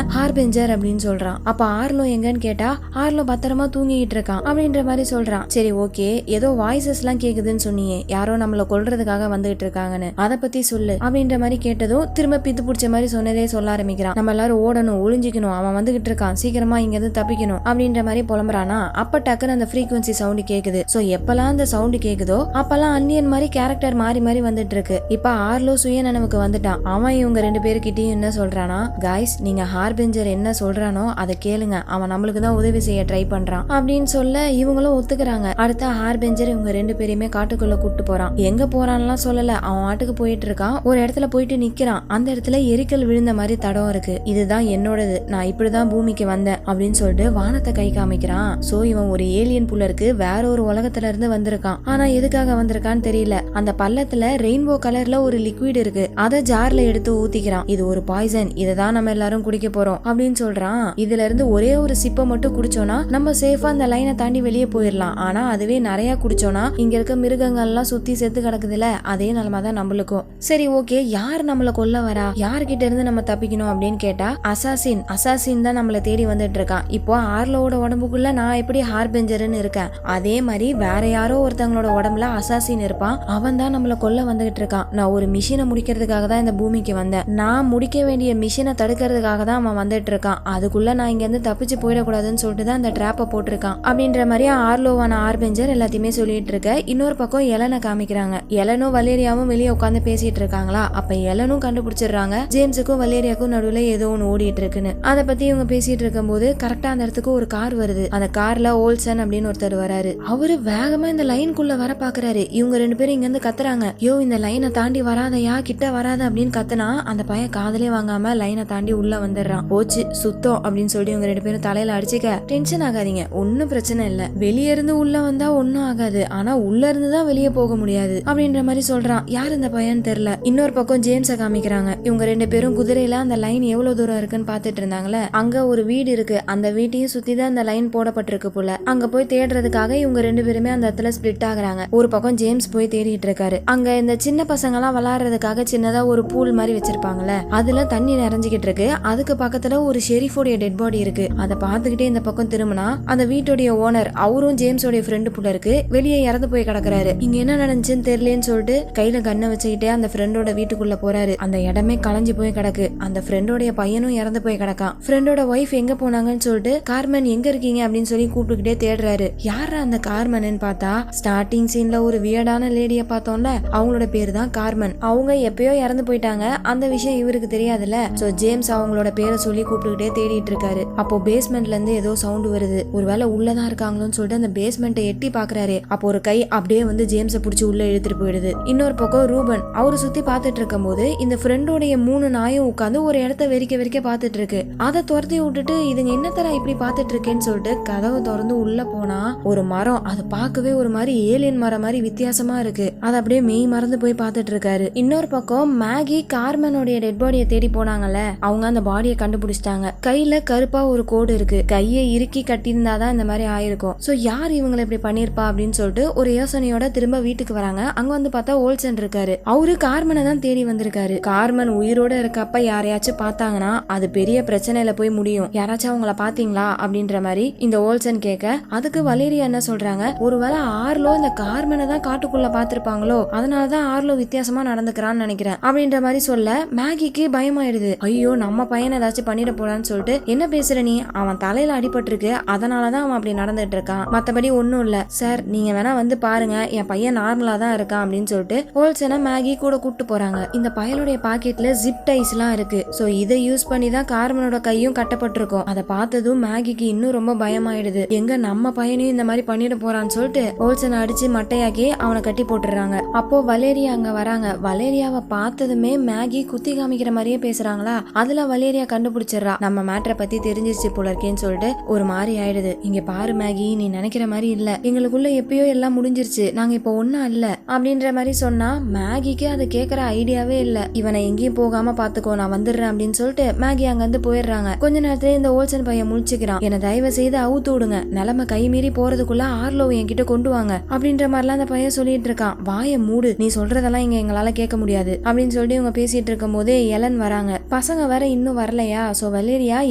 ஹார்பெஞ்சர் அப்படின்னு சொல்றான். அப்ப ஆர்லோ எங்கன்னு கேட்டா ஆர்லோ பத்திரமா தூங்கிட்டு இருக்கான் அப்படின்ற மாதிரி சொல்றான். சரி ஓகே, ஏதோ வாய்ஸஸ் எல்லாம் கேக்குதுன்னு சொன்னியே, யாரோ நம்மள கொல்றதுக்காக வந்துட்டு இருக்காங்கன்னு, அதை பத்தி சொல்லு அப்படின்ற மாதிரி கேட்டதும் திரும்ப பித்து பிடிச்ச மாதிரி சொன்னதே சொல்ல ஆரம்பிக்கிறான். நம்ம எல்லாரும் ஓடணும், ஒளிஞ்சிக்கணும், அவன் வந்துகிட்டு இருக்கான், சீக்கிரமா இங்க இருந்து தப்பிக்கணும் அப்படின்ற மாதிரி புலம்புறானா. அப்ப டக்குன்னு அந்த ஃப்ரீக்வன்சி சவுண்ட் கேக்குது. சோ எப்பெல்லாம் அந்த சவுண்ட் கேக்குதோ அப்பெல்லாம் அன்னியன் மாதிரி கேரக்டர் மாறி மாறி வந்துட்டு இருக்கு. இப்ப ஆர்லோ சுய நினைவுக்கு வந்துட்டான். அவன் இவங்க 2 பேருக்கிட்டையும் என்ன சொல்றானா, காய்ஸ் நீங்க ஹார்பெஞ்சர் என்ன சொல்றானோ அதை கேளுங்க, அவன் நம்மளுக்கு தான் உதவி செய்ய ட்ரை பண்றான் அப்படின்னு சொல்ல இவங்களும் ஒத்துக்கிறாங்க. அடுத்த ஹார்பெஞ்சர் இவங்க 2 பேரையுமே காட்டுக்குள்ள கூட்டு போறான். எங்க போறான்லாம் சொல்லல, அவன் ஆட்டுக்கு போயிட்டு இருக்கான். ஒரு இடத்துல போயிட்டு நிக்கிறான். அந்த இடத்துல எரிக்கல் விழுந்த மாதிரி தடம் இருக்கு. இதுதான் என்னோடது, நான் இப்படிதான் பூமிக்கு வந்தேன் அப்படின்னு சொல்லிட்டு வானத்தை கை காமிக்கிறான். சோ இவன் ஒரு ஏலியன் புள்ள இருக்கு, வேற ஒரு உலகத்துல இருந்து வந்திருக்கான். ஆனா எதுக்காக வந்திருக்கான்னு தெரியல. அந்த பள்ளத்துல ரெயின்போ கலர்ல ஒரு லிக்விட் இருக்கு, அதை ஜார்ல எடுத்து ஊத்திக்கிறான். இது ஒரு பாய்சன், இததான் நம்ம எல்லாரும் குடிக்க போறோம் அப்படின்னு சொல்றான். இதுல இருந்து ஒரே ஒரு சிப்பை மட்டும் குடிச்சோம்னா நம்ம சேஃபா அந்த லைனை தாண்டி வெளியே போயிடலாம். ஆனா அதுவே நிறைய குடிச்சோம்னா இங்க இருக்க மிருகங்கள் எல்லாம் சுத்தி செத்து கிடக்குதுல, அதே நிலைமைதான் நம்மளுக்கும். சரி ஓகே, யார் நம்மள கொல்ல வரா, யார்கிட்ட இருந்து நம்ம தப்பிக்கணும் அப்படின்னு கேட்டா அசாசின் தான் நம்மள தேடி வந்துட்டு இருக்கான். இப்போ ஆர்லோட உடம்புக்குள்ள நான் எப்படி ஹார்பெஞ்சர்னு இருக்கேன், அதே மாதிரி வேற யாரோ ஒருத்தவங்களோட உடம்புல அசாசின் இருப்பான். அவன் தான் நம்மள கொல்ல வந்துகிட்டு இருக்கான். நான் ஒரு மிஷினை முடிக்கிறதுக்காக தான் இந்த பூமிக்கு வந்தேன். நான் முடிக்க வேண்டிய மிஷினை தடுக்கிறதுக்காக தான் அவன் வந்துட்டு இருக்கான். அதுக்குள்ள நான் இங்க இருந்து தப்பிச்சு போயிடக்கூடாதுன்னு சொல்லிட்டு தான் அந்த டிராப்பை போட்டிருக்கான் அப்படின்ற மாதிரி ஆர்லோவான ஹார்பெஞ்சர் எல்லாத்தையுமே சொல்லிட்டு இருக்க. இன்னொரு பக்கம் எலனை காமிக்கிறாங்க. எலனும் வலேரியாவும் வெளியே உட்காந்து பேசிட்டு இருக்காங்களா. அப்ப எலனும் கண்டுபிடிச்சிடுறாங்க ஜேம்ஸுக்கும் வலேரியாக்கும் நடுவுல ஏதோ ஒன்று ஓடிட்டு இருக்குன்னு. அதை பத்தி இவங்க பேசிட்டு இருக்கும் போது கரெக்டா அந்த இடத்துக்கு ஒரு கார் வருது. அந்த கார்ல ஓல்சன் அப்படின்னு ஒருத்தர் வராரு. அவரு வேகமா இந்த லைனுக்குள்ள வர பாக்குறாரு. இவங்க 2 பேரும் இங்க இருந்து கத்துறாங்க, யோ இந்த லைனை தாண்டி வராதையா, கிட்ட வராத அப்படின்னு கத்துனா அந்த பையன் காதலே வாங்காம லைனை தாண்டி உள்ள வந்துடுறான். போச்சு சுத்தம் அப்படின்னு சொல்லி இவங்க 2 பேரும் தலையில அடிச்சுக்க. டென்ஷன் ஆகாதீங்க, ஒன்னும் பிரச்சனை இல்ல, வெளியே இருந்து உள்ள வந்தா ஒன்னும் ஆகாது, ஆனா உள்ள இருந்துதான் வெளியே போக முடியாது அப்படின்ற மாதிரி சொல்றான். யார் இந்த பையன் தெரியல. இன்னொரு பக்கம் ஜேம்ஸ காமிக்கிறாங்க. இவங்க 2 பேரும் குதிரையில அந்த லைன் எவ்வளவு தூரம் இருக்குன்னு பாத்துட்டு இருந்தாங்களே. அங்க ஒரு வீடு இருக்கு, அந்த வீட்டையும் சுத்தி தான் அந்த லைன் போடப்பட்டிருக்கு போல. அங்க போய் தேடுறதுக்காக இவங்க 2 பேருமே அந்த இடத்துல ஸ்பிளிட் ஆகுறாங்க. ஒரு பக்கம் ஜேம்ஸ் போய் தேடிட்டு இருக்காரு. அங்க இந்த சின்ன பசங்க எல்லாம் விளையாடுறதுக்காக சின்னதா ஒரு பூல் மாதிரி வச்சிருப்பாங்கல்ல, அதுல தண்ணி நிறைஞ்சுக்கிட்டு இருக்கு. அதுக்கு பக்கத்துல ஒரு ஷெரீஃபோடைய டெட் பாடி இருக்கு. அதை பார்த்துக்கிட்டே இந்த பக்கம் திரும்பினா அந்த வீட்டுடைய ஓனர் அவரும் ஜேம்ஸோடைய ஃப்ரெண்டு புள்ள இருக்கு, வெளியே இறந்து போய் கிடக்குறாரு. இங்க என்ன நடந்துச்சுன்னு தெரியலன்னு சொல்லிட்டு கையில கண்ணை வச்சுக்கிட்டே அந்த ஃப்ரெண்டோட வீட்டுக்குள்ள போறாரு. அந்த இடமே களைஞ்சு போய் கிடக்கு. அந்த ஃப்ரெண்டோடைய பையனும் இறந்து போய் கிடக்கான். ஃப்ரெண்டோட ஒய்ஃப் எங்க போனாங்கன்னு சொல்லிட்டு கார்மன் எங்க இருக்கீங்க அப்படின்னு சொல்லி கூப்பிட்டுக்கிட்டே தேடுறாரு. யாரா அந்த கார்மன்னு பார்த்தா ஸ்டார்டிங் சீன்ல ஒரு வியர்டான லேடிய பார்த்தோம்ல, அவங்களோட பேரு தான் கார்மன். அவங்க எப்பயோ இறந்து போயிட்டாங்க. அந்த விஷயம் இவருக்கு தெரியாதுல்ல. சோ ஜேம்ஸ் அவங்களோட பேரை சொல்லி கூப்பிட்டுக்கிட்டே தேடிட்டு இருக்காரு. அப்போ பேஸ்மெண்ட்ல இருந்து ஏதோ சவுண்ட் வருது. ஒருவேளை உள்ளதான் இருக்காங்களோன்னு சொல்லிட்டு அந்த பேஸ்மெண்ட்டை எட்டி பாக்குறாரு. அப்போ ஒரு கை அப்படியே வந்து ஜேம்ஸை பிடிச்சி உள்ள இழுத்துட்டு போயிடுது. இன்னொரு பக்கம் ரூபன் அவரு சுத்தி பாத்துட்டு இருக்கும் போது இந்த ஃப்ரெண்டோடைய 3 நாயும் உட்காந்து ஒரு இடத்த வெறிக்க பாத்துட்டு இருக்கு. அதை துரத்தி விட்டுட்டு இதுங்க என்ன தர இப்படி பாத்துட்டு இருக்கேன்னு சொல்லிட்டு கதவை திறந்து உள்ள போனா ஒரு மரம், அது பார்க்கவே ஒரு மாதிரி ஏலியன் மரம் மாதிரி வித்தியாசமா இருக்கு. அதை அப்படியே மெய் மறந்து போய் பாத்துட்டு இருக்காரு. இன்னொரு பக்கம் மேகி கார்மனோடைய டெட் பாடியை தேடி போனாங்கல்ல, அவங்க அந்த பாடியை கண்டுபிடிச்சிட்டாங்க. கையில கருப்பா ஒரு கோடு இருக்கு, கையை இறுக்கி கட்டியிருந்தாதான் இந்த மாதிரி ஆயிருக்கும். சோ யார் இவங்களை இப்படி பண்ணிருப்பா அப்படின்னு சொல்லிட்டு ஒரு யோசனையோட திரும்ப வீட்டுக்கு வராங்க. அங்க வந்து பார்த்தா ஓல்சன் இருக்காரு. அவரு கார்மனை தான் தேடி வந்திருக்காரு. கார்மன் உயிரோட இருக்கப்ப யாரையாச்சும் பார்த்தாங்கன்னா அது பெரிய பிரச்சனையில போய் முடியும், யாராச்சும் அவங்கள பாத்தீங்களா அப்படின்ற மாதிரி இந்த ஓல்சன் கேட்க, அதுக்கு வலேரியா என்ன சொல்றாங்க, ஒருவேளை ஆர்லோ இந்த கார்மனை தான் காட்டுக்குள்ள பாத்திருப்பாங்களோ, அதனாலதான் ஆர்லோ வித்தியாசமா நடந்துக்கிறான்னு நினைக்கிறேன் அப்படின்ற மாதிரி சொல்ல மேகிக்கு பயமாயிடுது. ஐயோ நம்ம பையனை ஏதாச்சும் பண்ணிட போறான்னு சொல்லிட்டு, என்ன பேசுற நீ, அவன் தலையில அடிபட்டு இருக்கு, அதனாலதான் அவன் அப்படி நடந்துட்டு இருக்கான், மத்தபடி ஒன்னும் இல்ல சார், நீங்க வேணா வந்து பாருங்க, என் பையன் நார்மலா தான் இருக்கான் அப்படின்னு சொல்லிட்டு ஓல்சனை மேகி கூட கூட்டு போறாங்க. இந்த பயலுடைய பாக்கெட்ல ஜிப் டைஸ் எல்லாம் இருக்கு. சோ இதை யூஸ் பண்ணி தான் கார்மனோட கையும் கட்டப்பட்டிருக்கும். அதை பார்த்ததும் மேகிக்கு இன்னும் ரொம்ப பயமாயிடுது. எங்க நம்ம பையனையும் இந்த மாதிரி பண்ணிட போறான்னு சொல்லிட்டு ஓல்சனை அடிச்சு மட்டையாக்கி அவனை கட்டி போட்டுறாங்க. அப்போ வலேரியா அங்க வராங்க. வலேரியாவை பார்த்ததுமே மேகி குத்தி காமிக்கிற மாதிரியே பேசுறாங்களா, அதுல வலேரியா கண்டுபிடிச்சிடறா, நம்ம மேட்டரை பத்தி தெரிஞ்சிருச்சு போல இருக்கேன்னு சொல்லிட்டு ஒரு மாதிரி ஆயிடுது. இங்க பாரு மேகி, நீ நினைக்கிற மாதிரி இல்ல, எங்களுக்குள்ள எப்பயோ எல்லாம் முடிஞ்சிருச்சு, நாங்க இப்ப ஒன்னா இல்ல அப்படின்ற மாதிரி சொன்னா மேகிக்கு அதை கேட்கற ஐடியாவே இல்ல. இவனை எங்கேயும் போகாம பாத்துக்கோ, நான் வந்துடுறேன் அப்படின்னு சொல்லிட்டு மேகி அங்க இருந்து போயிடுறாங்க. கொஞ்ச நேரத்துல இந்த ஓல்சன் பையன் முழிச்சுக்கிறான். என்ன தயவு செய்து அவுத்து விடுங்க, நிலைமை கை மீறி போறதுக்குள்ள ஆர்லோ என்கிட்ட கொண்டு வாங்க அப்படின்ற மாதிரிலாம் அந்த பையன் சொல்லிட்டு இருக்கான். வாய மூடு, நீ சொல்றதெல்லாம் இங்க எங்களால கேட்க முடியாது அப்படின்னு சொல்லிட்டு இவங்க பேசிட்டு இருக்கும் போதே எலன் வராங்க. பசங்க வேற இன்னும் வரலையா, சோ வலேரியா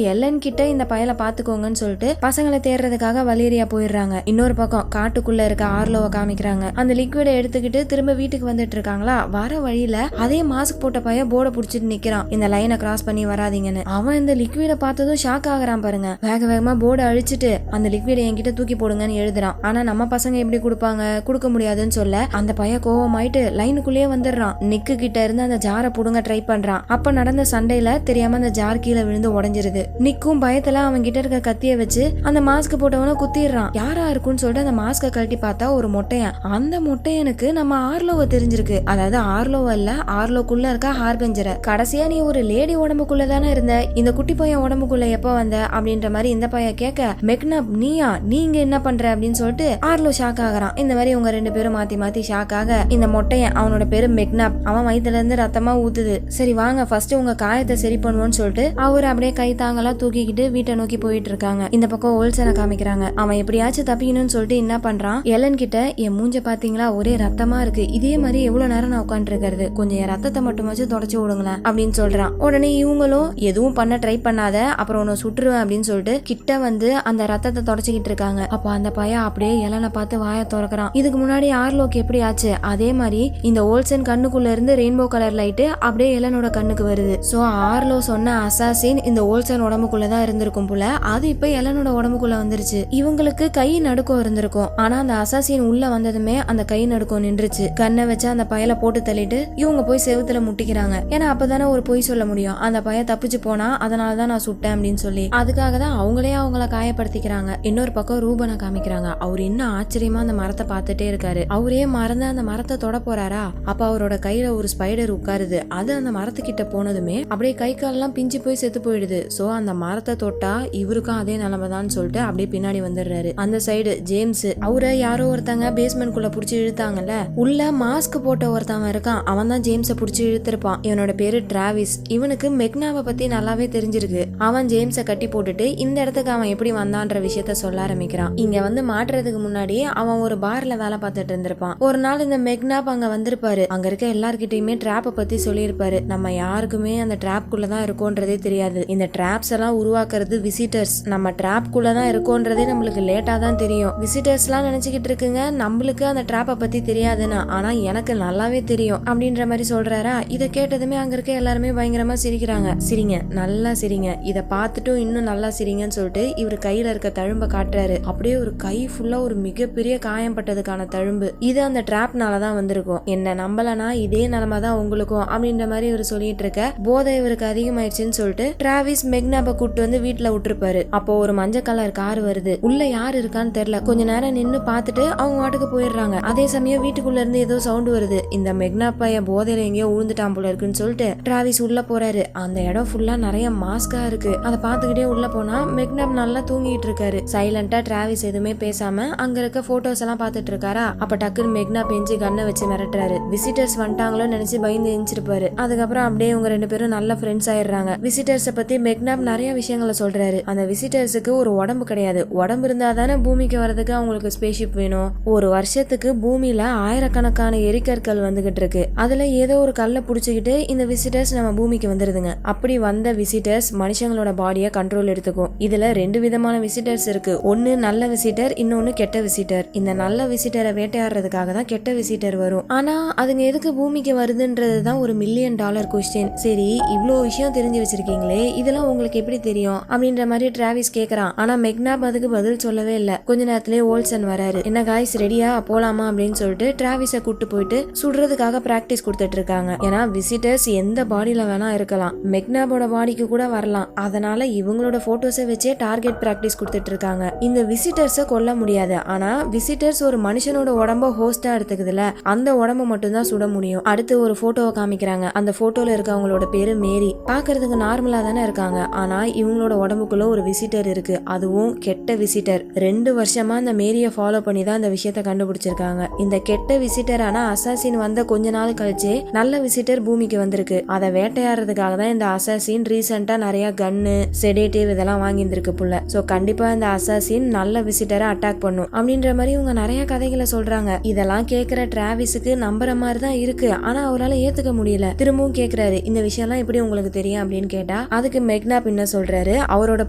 எல்லன் கிட்ட இந்த பயலை பாத்துக்கோங்கன்னு சொல்லிட்டு பசங்களை தேடுறதுக்காக வலேரியா போயிடுறாங்க. இன்னொரு பக்கம் காட்டுக்குள்ள இருக்க ஆர்லோவை காமிக்கிறாங்க. அந்த லிக்விட எடுத்துக்கிட்டு திரும்ப வீட்டுக்கு வந்துட்டு இருக்காங்களா, வர வழியில அதே மாஸ்க் போட்ட பையன் போர்டை புடிச்சிட்டு நிக்கிறான், இந்த லைனை கிராஸ் பண்ணி வராதீங்கன்னு. அவன் இந்த லிக்விட பார்த்ததும் ஷாக் ஆகுறான் பாருங்க. வேக வேகமா போர்டை அழிச்சிட்டு அந்த லிக்விட என்கிட்ட தூக்கி போடுங்கன்னு எழுதுறான். ஆனா நம்ம பசங்க எப்படி கொடுப்பாங்க, கொடுக்க முடியாதுன்னு சொல்ல அந்த பையன் கோவமாயிட்டு லைனுக்குள்ளேயே வந்துடுறான். நிக்கு கிட்ட இருந்து அந்த ஜாரை புடுங்க ட்ரை பண்றான். அப்ப நடந்த சண்டையில தெரியாம அந்த ஜார் கீழே விழுந்து உடைஞ்சிருது. நிக்கும் பயத்துல அவன் கிட்ட இருக்க கத்திய வச்சு அந்த மாஸ்க் போட்டவன குத்திடுறான். யாரா இருக்குன்னு சொல்லிட்டு அந்த மாஸ்க கழட்டி பார்த்தா ஒரு மொட்டையன். அந்த மொட்டையனுக்கு நம்ம ஆர்லோவை தெரிஞ்சிருக்கு. அதாவது ஆர்லோவ இல்ல, ஆர்லோக்குள்ள இருக்க ஹார்பெஞ்சரை. கடைசியா நீ ஒரு லேடி உடம்புக்குள்ள தானே இருந்த, இந்த குட்டி பையன் உடம்புக்குள்ள எப்ப வந்த அப்படின்ற மாதிரி இந்த பையன் கேட்க, மெக்னப் நீயா, நீங்க என்ன பண்ற அப்படின்னு சொல்லிட்டு ஆர்லோ ஷாக் ஆகுறான். இந்த மாதிரி இவங்க ரெண்டு பேரும் மாத்தி மாத்தி ஷாக் ஆக இந்த மொட்டையன், அவனோட பேரு மெக்னப், அவன் வயித்துல இருந்து ரத்தமா ஊத்துது. சரி வாங்க ஃபர்ஸ்ட் உங்க காயத்தை சரி பண்ணுவோம்னு சொல்லிட்டு அவர் அப்படியே கை தாங்கலாம் தூக்கிக்கிட்டு வீட்டை நோக்கி போயிட்டு இருக்காங்க. இந்த பக்கம் ஓல்சனை காமிக்கிறாங்க. அவன் எப்படியாச்சும் தப்பிக்கணும்னு சொல்லிட்டு என்ன பண்றான், எலன் கிட்ட என் மூஞ்ச பாத்தீங்களா ஒரே ரத்தமா இருக்கு, இதே மாதிரி எவ்வளவு நேரம் நான் உட்காந்து இருக்கிறது, கொஞ்சம் என் ரத்தத்தை மட்டுமாச்சும் தொடச்சு விடுங்களேன் அப்படின்னு சொல்றான். உடனே இவங்களும் எதுவும் பண்ண ட்ரை பண்ணாத, அப்புறம் உன்னை சுட்டுருவேன் அப்படின்னு சொல்லிட்டு கிட்ட வந்து அந்த ரத்தத்தை தொடச்சுக்கிட்டு இருக்காங்க. அப்ப அந்த பையன் அப்படியே எலனை பார்த்து வாயை திறக்கிறான். இதுக்கு முன்னாடி ஆர்லோக்கு எப்படி ஆச்சு அதே மாதிரி இந்த ஓல்சன் கண்ணுக்குள்ள இருந்து ரெயின்போ கலர் லைட் அப்படியே எலனோட கண்ணுக்கு வருது. சோ ஆர்லோ சொன்ன அசாசின் இந்த ஓல்சன் உடம்புக்குள்ளதான் இருந்திருக்கும் போல, அது இப்ப எலனோட உடம்புக்குள்ள வந்துருச்சு. இவங்களுக்கு கை நடுக்கம் இருந்திருக்கும், ஆனா அந்த அசாசின் உள்ள வந்ததுமே அந்த கை நடுக்கம் நின்றுச்சு. கண்ணை வச்சு அந்த பயலை போட்டு தள்ளிட்டு இவங்க போய் செவுத்துல முட்டிக்கிறாங்க. ஏன்னா அப்பதானே ஒரு பொய் சொல்ல முடியும், அந்த பைய தப்பிச்சு போனா அதனாலதான் நான் சுட்டேன் அப்படின்னு சொல்லி. அதுக்காக தான் அவங்களே அவங்கள காயப்படுத்திக்கிறாங்க. இன்னொரு பக்கம் ரூபனை காமிக்கிறாங்க. அவர் இன்னும் ஆச்சரியமா அந்த மரத்தை பார்த்துட்டே இருக்காரு. அவரே மறந்து அந்த மரத்தை தொட போறாரா, அப்ப அவரோட கையில ஒரு ஸ்பைடர் உட்காருது. அது அந்த மரத்துக்கிட்ட போனதுமே அப்படியே கை காலெல்லாம் பிஞ்சு போய் செத்து போயிடுது. சோ அந்த மரத்தை தொட்டா இவருக்கும் அதே நிலைமைதான் சொல்லிட்டு அப்படியே பின்னாடி வந்துடுறாரு. அந்த சைடு ஜேம்ஸ், அவரை யாரோ ஒருத்தங்க பேஸ்மெண்ட் குள்ள புடிச்சு இழுத்தாங்கல்ல, உள்ள மாஸ்க் போட்ட ஒருத்தவன் இருக்கான், அவன் தான் ஜேம்ஸ புடிச்சு இழுத்திருப்பான். இவனோட பேரு டிராவிஸ். இவனுக்கு மெக்னாவை பத்தி நல்லாவே தெரிஞ்சிருக்கு. அவன் ஜேம்ஸ கட்டி போட்டுட்டு இந்த இடத்துக்கு அவன் எப்படி வந்தான்ற விஷயத்த சொல்ல ஆரம்பிக்கிறான். இங்க வந்து மாட்டுறதுக்கு முன்னாடி அவன் ஒரு பார்ல வேலை பார்த்துட்டு இருந்திருப்பான். ஒரு நாள் இந்த மெக்னாப் அங்க வந்திருப்பாரு. அங்க இருக்க எல்லார்கிட்டயுமே டிராப்ப பத்தி சொல்லியிருப்பாரு. நம்ம யாருக்குமே அந்த டிராப் குள்ளதான் இருக்கோன்றதே தெரியாது. இந்த டிராப்ஸ் எல்லாம் உருவாக்குறது விசிட்டர்ஸ். நம்ம டிராப் குள்ளதான் இருக்கோன்றதே நம்மளுக்கு லேட்டா தான் தெரியும். விசிட்டர்ஸ் எல்லாம் நினைச்சுக்கிட்டு இருக்குங்க நம்மளுக்கு அந்த டிராப்ப பத்தி தெரியாதுன்னு, ஆனா எனக்கு நல்லாவே தெரியும் அப்படின்ற மாதிரி சொல்றாரா. இதை கேட்டதுமே அங்க இருக்க எல்லாருமே பயங்கரமா சிரிக்கிறாங்க. சிரிங்க, நல்லா சிரிங்க, இதை பார்த்துட்டும் இன்னும் நல்லா சிரிங்கன்னு சொல்லிட்டு இவர் கையில இருக்க தழும்ப காட்டுறாரு. அப்படியே ஒரு கை ஃபுல்லா ஒரு மிகப்பெரிய காயம் பட்டதுக்கான தழும்பு. இது அந்த டிராப்னாலதான் வந்திருக்கும். என்ன நம்பலனா இதே நிலைமை தான் உங்களுக்கும் அப்படின்ற மாதிரி இவர் சொல்லிட்டு இருக்க, போதை இவருக்கு அதிகமாயிடுச்சுன்னு சொல்லிட்டு டிராவிஸ் மெக்னாப கூட்டு வந்து வீட்டுல விட்டுருப்பாரு. அப்போ ஒரு மஞ்சள் கலர் கார் வருது. உள்ள யாரு இருக்கான்னு தெரியல. கொஞ்ச நேரம் நின்னு பார்த்துட்டு அவங்க வாட்டுக்கு போயிடுறாங்க. அதே சமயம் வீட்டுக்குள்ள இருந்து ஏதோ சவுண்ட் வருது. இந்த மெக்னாப் பையன் போதையில எங்கேயோ உழுந்துட்டான் போல இருக்குன்னு சொல்லிட்டு டிராவிஸ் உள்ள போறாரு. அந்த இடம் ஃபுல்லா நிறைய மாஸ்கா இருக்கு. அதை பார்த்துக்கிட்டே உள்ள போனா மெக்னாப் நல்லா தூங்கிட்டு இருக்காரு. சைலண்டா டிராவிஸ் எதுவுமே பேசாம அங்க இருக்க போட்டோஸ் எல்லாம் பாத்துட்டு இருக்காரா. அப்ப டக்குன்னு மெக்னாப் எஞ்சி கண்ணை வச்சு மிரட்டுறாரு. விசிட்டர்ஸ் வந்துட்டாங்களோ நினைச்சு பயந்து எஞ்சிருப்பாரு. அதுக்கப்புறம் அப்படியே இவங்க ரெண்டு பேரும் நல்ல ஃப்ரெண்ட்ஸ் ஆயிடுறாங்க. விசிட்டர்ஸ பத்தி மெக்னாப் நிறைய விஷயங்களை சொல்றாரு. அந்த விசிட்டர்ஸுக்கு ஒரு உடம்பு கிடையாது. உடம்பு இருந்தா தானே பூமிக்கு வரதுக்கு அவங்களுக்கு ஸ்பேஸ்ஷிப் வேணும். ஒரு வருஷத்துக்கு பூமியில ஆயிரக்கணக்கான எரிக்கற்கள் வந்துகிட்டு இருக்கு. அதுல ஏதோ ஒரு கல்லை புடிச்சுக்கிட்டு இந்த விசிட்டர்ஸ் நம்ம பூமிக்கு வந்துருதுங்க. அப்படி வந்த விசிட்டர்ஸ் மனுஷங்களோட பாடியை கண்ட்ரோல் எடுத்துக்கும். இதுல ரெண்டு விதமான விசிட்டர்ஸ் இருக்கு. ஒன்னு நல்ல விசிட்டர், இன்னொன்னு கெட்ட விசிட்டர். இந்த நல்ல விசிட்டரை வேட்டையாடுறதுக்காக தான் கெட்ட விசிட்டர் வரும். ஆனா அதுங்க எதுக்கு பூமிக்கு வருதுன்றதுதான் ஒரு $1 மில்லியன் கொஸ்டின். சரி இவ்வளோ விஷயம் தெரிஞ்சு வச்சிருக்கீங்களே, இதெல்லாம் உங்களுக்கு எப்படி தெரியும் அப்படின்ற மாதிரி டிராவிஸ் கேக்குறான். ஆனா மெக்னாப் அதுக்கு பதில் சொல்லவே இல்ல. கொஞ்ச நேரத்திலே ஓல்சன் வராரு. என்ன காய்ஸ் ரெடியா போலாமா அப்படின்னு சொல்லிட்டு டிராவிஸ கூட்டு போயிட்டு சுடுறதுக்காக பிராக்டிஸ் கொடுத்துட்டு இருக்காங்க. ஏன்னா விசிட்டர்ஸ் எந்த பாடியில வேணா இருக்கலாம், மெக்னாபோட பாடிக்கு கூட வரலாம். அதனால இவங்களோட போட்டோஸை வச்சே டார்கெட் பிராக்டிஸ் கொடுத்துட்டு இருக்காங்க. இந்த விசிட்டர்ஸ கொல்ல முடியாது. ஆனா விசிட்டர்ஸ் ஒரு மனுஷனோட உடம்ப ஹோஸ்டா எடுத்துக்குதுல, அந்த உடம்ப மட்டும் தான் சுட முடியும். அடுத்து ஒரு போட்டோவை காமிக்கிறாங்க. அந்த போட்டோல இருக்கவங்களோட பேரு மேரி. பாக்குறதுக்கு நார்மலா தானே இருக்காங்க. ஆனா இவங்களோட உடம்புக்குள்ள ஒரு விசிட்டர் இருக்கு. அதுவும் கெட்ட விசிட்டர். 2 வருஷமா அந்த மேரிய ஃபாலோ பண்ணி தான் இந்த விஷயத்த கண்டுபிடிச்சிருக்காங்க. இந்த கெட்ட விசிட்டரான அசாசின் வந்த கொஞ்ச நாள் கழிச்சு நல்ல விசிட்டர் பூமிக்கு வந்திருக்கு. அதை வேட்டையாடுறதுக்காக தான் இந்த அசாசின் ரீசெண்டா நிறைய கன்னு, செடேட்டிவ் இதெல்லாம் வாங்கியிருந்திருக்கு புள்ள. சோ கண்டிப்பா இந்த அசாசின் நல்ல விசிட்டரை அட்டாக் பண்ணும் அப்படின்ற மாதிரி இவங்க நிறைய கதைகளை சொல்றாங்க. இதெல்லாம் கேக்குற டிராவிஸுக்கு நம்புற மாதிரி தான் இருக்கு. ஆனா அவரால் ஏத்துக்க முடியல. திரும்பவும் கேக்குறாரு, இந்த விஷயம்லாம் எப்படி உங்களுக்கு தெரியும் அப்படின்னு கேட்டா அதுக்கு மெக்னாப் என்ன சொல்றாரு, அவரோட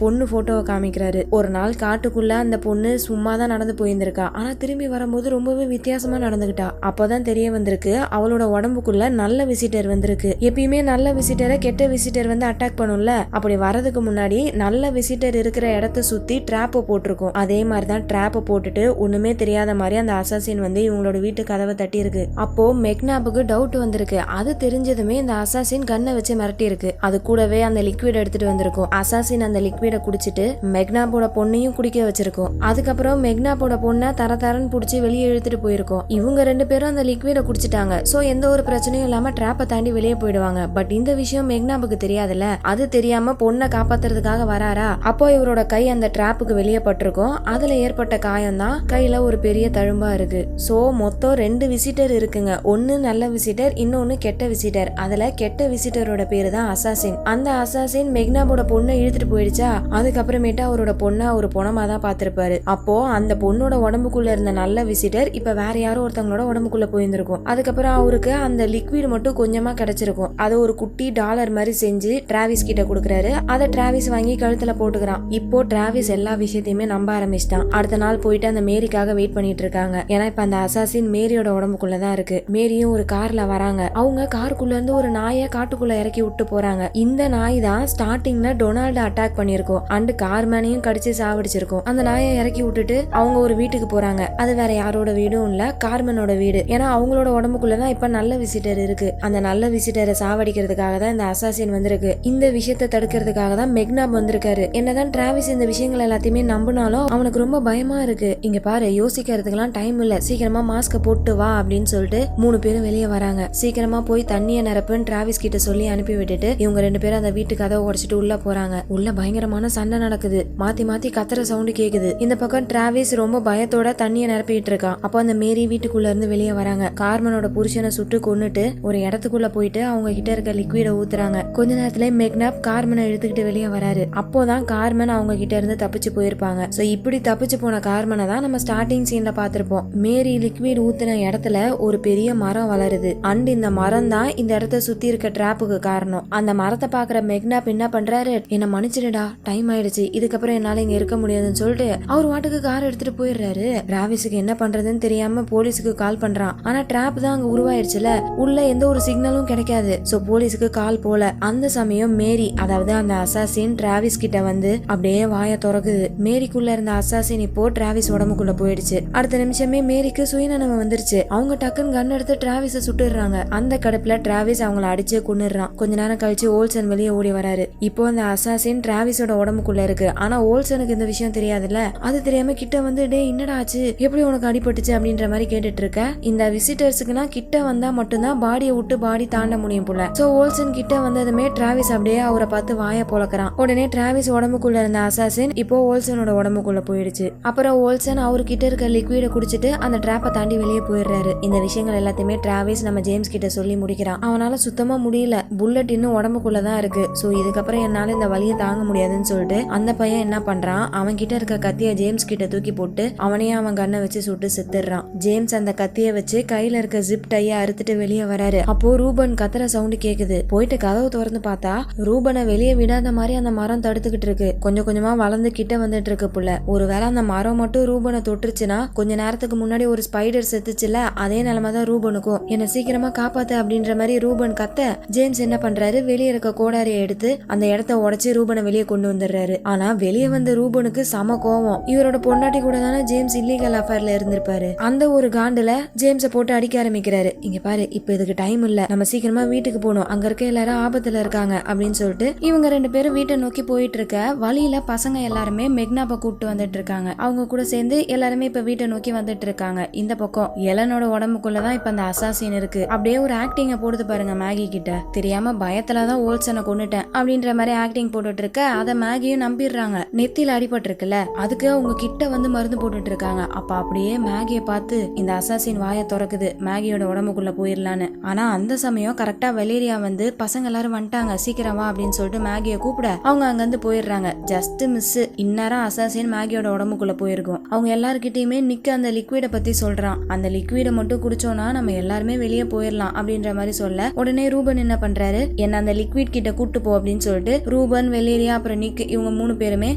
பொண்ணு போட்டோவை காமிக்கிறாரு. ஒரு நாள் காட்டுக்குள்ள அந்த பொண்ணு சும்மா தான் நடந்து போயிருந்திருக்கா. ஆனா திரும்பி வரும்போது ரொம்பவே வித்தியாசமா நடந்துகிட்டா. அப்பதான் தெரிய வந்திருக்கு அவளோட உடம்புக்குள்ள நல்ல விசிட்டர் வந்திருக்கு. எப்பயுமே நல்ல விசிட்டரை கெட்ட விசிட்டர் வந்து அட்டாக் பண்ணும்ல, அப்படி வரதுக்கு முன்னாடி நல்ல விசிட்டர் இருக்கிற இடத்த சுத்தி டிராப்ப போட்டிருக்கும். அதே மாதிரிதான் டிராப்ப போட்டுட்டு ஒண்ணுமே தெரியாத மாதிரி அந்த அசாசின் வந்து இவங்களோட வீட்டு கதவை தட்டி இருக்கு. அப்போ மெக்னாப்புக்கு டவுட் வந்திருக்கு. அது தெரிஞ்சதுமே இந்த அசாசின் கண்ணை வச்சு மிரட்டி இருக்கு. அது கூடவே அந்த லிக்விட் எடுத்துட்டு வந்திருக்கும். அசாசின் அந்த லிக்விட குடிச்சிட்டு மெக்னாப்போட பொண்ணையும் குடிக்க வச்சிருக்கும். அதுக்கப்புறம் மெக்னாப்போட பொண்ணை தரன்னு புடிச்சு வெளியே இழுத்துட்டு போயிருக்கும். இவங்க 2 பேரும் அந்த லிக்விட குடிச்சிட்டாங்க. சோ எந்த ஒரு பிரச்சனையும் இல்லாம டிராப்பை தாண்டி வெளியே போயிடுவாங்க. பட் இந்த விஷயம் மெக்னாப்புக்கு தெரியாதுல்ல. அது தெரியாம பொண்ணை காப்பாத்துறதுக்காக வராரா, அப்போ இவரோட கை அந்த டிராப்புக்கு வெளியே பட்டிருக்கும். அதுல ஏற்பட்ட காயம் தான் கையில ஒரு பெரிய தழும்பா இருக்கு. சோ மொத்தம் 2 விசிட்டர் இருக்குங்க. ஒன்னு நல்ல விசிட்டர், இன்னொன்னு கெட்ட விசிட்டர். அதுல கெட்ட விசிட்டரோட பேரு தான் அசாசின். அந்த அசாசின் மெக்னாப்போட பொண்ணை இழுத்துட்டு போயிடுச்சா, அதுக்கப்புறமேட்டு அவரோட பொண்ணை ஒரு பொணமா தான் பாத்திருப்பாரு. அப்போ அந்த பொண்ணோட உடம்புக்குள்ள இருந்த நல்ல விசிட்டர் இப்ப வேற யாரோ ஒருத்தவங்களோட உடம்புக்குள்ள போயிருந்திருக்கும். அதுக்கப்புறம் அவருக்கு அந்த லிக்விட் மட்டும் கொஞ்சமா கிடைச்சிருக்கும். அதை ஒரு குட்டி டாலர் மாதிரி செஞ்சு டிராவிஸ் கிட்ட கொடுக்குறாரு. அதை டிராவிஸ் வாங்கி கழுத்துல போட்டுக்கிறான். இப்போ டிராவிஸ் எல்லா விஷயத்தையுமே நம்ப ஆரம்பிச்சிட்டான். அடுத்த நாள் போயிட்டு அந்த மேரிக்காக வெயிட் பண்ணிட்டு இருக்காங்க. ஏன்னா இப்ப அந்த அசாசின் மேரியோட உடம்புக்குள்ளதான் இருக்கு. மேரியும் ஒரு கார்ல வராங்க. அவங்க காருக்குள்ள இருந்து ஒரு நாயை காட்டுக்குள்ள இறக்கி விட்டு போறாங்க. இந்த நாய் தான் ஸ்டார்டிங்ல டொனால்டு அட்டாக் பண்ணிருக்கும் அண்ட் கார்மேனையும் கடிச்சு சாவடிச்சிருக்கும். அந்த நாயை இறக்கி விட்டுட்டு அவங்க ஒரு வீட்டுக்கு போறாங்க. அது வேற யாரோட வீடும் இல்ல, கார்மனோட வீடு. ஏன்னா அவங்களோட உடம்புக்குள்ளதான் இப்ப நல்ல விசிட்டர் இருக்கு. அந்த நல்ல விசிட்டரை சாவடிக்கிறதுக்காக தான் இந்த அசாசின் வந்திருக்கு. இந்த விஷயத்தை தடுக்கிறதுக்காக தான் மெக்னாப் வந்திருக்காரு. என்னதான் டிராவிஸ் இந்த விஷயங்கள் எல்லாத்தையுமே நம்பினாலும் அவனுக்கு ரொம்ப பயமா இருக்கு. இங்க பாரு, யோசிக்கிறதுக்கெல்லாம் டைம் இல்ல, சீக்கிரமா மாஸ்க போட்டு வா அப்படின்னு சொல்லிட்டு 3 பேரும் வெளியே வராங்க. சீக்கிரமா போய் தண்ணிய நிரப்புன்னு டிராவிஸ் கிட்ட சொல்லி அனுப்பி விட்டுட்டு இவங்க 2 பேரும் அந்த வீட்டு கதவை உடைச்சிட்டு உள்ள போறாங்க. உள்ள பயங்கரமான சண்டை நடக்குது. மாத்தி மாத்தி கத்துற சவுண்ட் கேக்குது. இந்த பக்கம் டிராவிஸ் ரொம்ப பயத்தோட தண்ணிய நிரப்பிட்டு இருக்கான். அப்போ அந்த மேரி வீட்டுக்குள்ள இருந்து வெளியே வராங்க. கார்மனோட புருஷனை சுட்டு கொன்னுட்டு ஒரு இடத்துக்குள்ள போயிட்டு அவங்க கிட்ட இருக்க லிக்விட ஊத்துறாங்க. கொஞ்ச நேரத்துல மெக்னாப் கார்மனை இழுத்துக்கிட்டு வெளியே வராரு. அப்போதான் கார்மன் அவங்க கிட்ட இருந்து தப்பிச்சு போயிருப்பாங்க. சோ இப்படி தப்பிச்சு போன கார்மனை தான் நம்ம ஸ்டார்டிங் சீன்ல பாத்திருப்போம். மேரி லிக்விட் ஊத்துன இடத்துல ஒரு பெரிய மரம் வளருது. அண்ட் இந்த மரம் தான் இந்த இடத்த சுத்தி இருக்க டிராப்புக்கு காரணம். அந்த மரத்தை பாக்குற மெக்னாப் என்ன பண்றாரு, என்ன மன்னிச்சிடுடா, டைம் ஆயிடுச்சு, இதுக்கப்புறம் என்னால இங்க இருக்க முடியாதுன்னு சொல்லிட்டு அவர் வாட்டுக்கு கார் எடுத்துட்டு போயிடுறாரு. டிராவிஸுக்கு என்ன பண்றதுன்னு தெரியாம போலீஸுக்கு கால் பண்றான். ஆனா டிராப் தான் அங்க உருவாயிருச்சுல, உள்ள எந்த ஒரு சிக்னலும் கிடைக்காது. சோ போலீஸுக்கு கால் போல. அந்த சமயம் மேரி, அதாவது அந்த அசாசின் டிராவிஸ் கிட்ட வந்து அப்படியே வாய திறக்குது. மேரிக்குள்ள இருந்த அசாசின் இப்போ டிராவிஸ் உடம்புக்குள்ள போயிடுச்சு. அடுத்த நிமிஷமே மேரிக்கு சுயநனவு வந்துருச்சு. அவங்க டக்குன்னு கன் எடுத்து டிராவிஸ சுட்டுறாங்க. அந்த கடுப்புல டிராவிஸ் அவங்கள அடிச்சு கொன்னுறான். கொஞ்ச நேரம் கழிச்சு ஓல்சன் வெளியே ஓடி வராரு. இப்போ அந்த அசாசின் டிராவிஸோட உடம்புக்குள்ள இருக்கு. ஆனா ஓல்சனுக்கு இந்த விஷயம் தெரியாதுல்ல. அது தெரியாம கிட்ட வந்து டே என்னடா ஆச்சு, எப்படி உனக்கு அடிபட்டுச்சு அப்படின்ற மாதிரி கேட்டுட்டு இருக்க. இந்த விசிட்டர்ஸுக்குனா கிட்ட வந்தா மட்டும்தான் பாடியை விட்டு பாடி தாண்ட முடியும் போல. சோ ஓல்சன் கிட்ட வந்ததுமே டிராவிஸ் அப்படியே அவரை பார்த்து வாய பொளக்குறான். உடனே டிராவிஸ் உடம்புக்குள்ள இருந்த அசாசின் இப்போ ஓல்சனோட உடம்புக்குள்ள போயிடுச்சு. அப்புறம் ஓல்சன் அவரு கிட்ட இருக்க லிக்விட குடிச்சிட்டு அந்த டிராப்பை தாண்டி வெளியே போயிடுறாரு. இந்த விஷயங்கள் எல்லாத்தையுமே டிராவிஸ் நம்ம ஜேம்ஸ் கிட்ட சொல்லி முடிக்கிறான். அவனால சுத்தமா முடியல, புல்லட் இன்னும் உடம்புக்குள்ளதான் இருக்கு. சோ இதுக்கப்புறம் என்னால இந்த வலியை தாங்க முடியாதுன்னு சொல்லிட்டு அந்த பையன் என்ன பண்றான், அவன் கிட்ட இருக்க கத்திய ஜேம்ஸ் கிட்ட தூக்கி போட்டு அவனையே அவன் கண்ணை வச்சு சுட்டு செத்துடுறான். ஜேம்ஸ் அந்த கத்திய வச்சு கையில இருக்க ஜிப் டைய அறுத்துட்டு வெளியே வராரு. அப்போ ரூபன் கத்துற சவுண்ட் கேக்குது. போயிட்டு கதவு திறந்து பார்த்தா ரூபனை வெளியே விடாத மாதிரி அந்த மரம் தடுத்துக்கிட்டு இருக்கு. கொஞ்சம் கொஞ்சமா வளர்ந்து கிட்ட வந்துட்டு இருக்கு புள்ள. ஒருவேளை அந்த மரம் மட்டும் ரூபனை தொட்டுருச்சுன்னா, கொஞ்ச நேரத்துக்கு முன்னாடி ஒரு ஸ்பைடர் செத்துச்சுல, அதே நிலைமை தான் ரூபனுக்கும். என்ன சீக்கிரமா காப்பாத்து அப்படின்ற மாதிரி ரூபன் கத்த, ஜேம்ஸ் என்ன பண்றாரு, வெளியே இருக்க கோடாரியை எடுத்து அந்த இடத்த உடைச்சு ரூபனை வெளியே கொண்டு வந்துடுறாரு. ஆனா வெளியே வந்த ரூபனுக்கு சம கோவம். இவரோட பொண்டாட்டி கூட தானே ஜேம்ஸ் இல்லீகல் அஃபேர்ல இருந்திருப்பாரு. அந்த ஒரு காண்டுல ஜேம்ஸை போட்டு அடிக்க ஆரம்பிக்கிறாரு. இங்க பாரு, இப்ப இதுக்கு டைம் இல்ல, நம்ம சீக்கிரமா வீட்டுக்கு போகணும், அங்க இருக்க எல்லாரும் ஆபத்துல இருக்காங்க அப்படின்னு சொல்லிட்டு இவங்க 2 பேரும் வீட்டை நோக்கி போயிட்டு இருக்க வழியில பசங்க எல்லாருமே மெக்னாப்ப கூப்பிட்டு வந்துட்டு இருக்காங்க. அவங்க கூட சேர்ந்து எல்லாருமே இப்ப வீட்டை நோக்கி வந்துட்டு இருக்காங்க. இந்த பக்கம் எலனோட உடம்புக்குள்ளதான் இப்ப அந்த அசாசின் இருக்கு. அப்படியே ஒரு ஆக்டிங்க போடுது பாருங்க மேகி கிட்ட. தெரியாம பயத்துலதான் ஓல்சனை கொன்னுட்டேன் அப்படின்ற மாதிரி ஆக்டிங் போட்டுட்டு இருக்க அதை மேகியும் நம்பிடுறாங்க. நெத்தியில அடிபட்டு இருக்குல்ல, அதுக்கு அவங்க கிட்ட வந்து மருந்து போட்டுட்டு இருக்காங்க. அப்ப அப்படியே மேகியை பார்த்து இந்த அசாசின் வாயை திறக்குது, மேகியோட உடம்புக்குள்ள போயிடலான்னு. ஆனா அந்த சமயம் கரெக்டா வெலேரியா வந்து பசங்க எல்லாரும் வந்துட்டாங்க, சீக்கிரம் வா அப்படின்னு சொல்லிட்டு மேகியை கூப்பிட அவங்க அங்கிருந்து போயிடுறாங்க. ஜஸ்ட் மிஸ், இந்நேரம் அசாசின் மேகியோட உடம்புக்குள்ள போயிருக்கும். அவங்க எல்லாருக்கிட்டையுமே நிக்க அந்த லிக்விட பத்தி சொல்றான். அந்த லிக்விட மட்டும் குடிச்சோம்னா நம்ம எல்லாருமே வெளியே போயிடலாம் அப்படின்ற மாதிரி சொல்ல, உடனே ரூபன் என்ன பண்றாரு, என்ன அந்த லிக்விட் கிட்ட கூட்டு போ அப்படின்னு சொல்லிட்டு ரூபன், வெலேரியா அப்புறம் நிக் இவங்க 3 பேருமே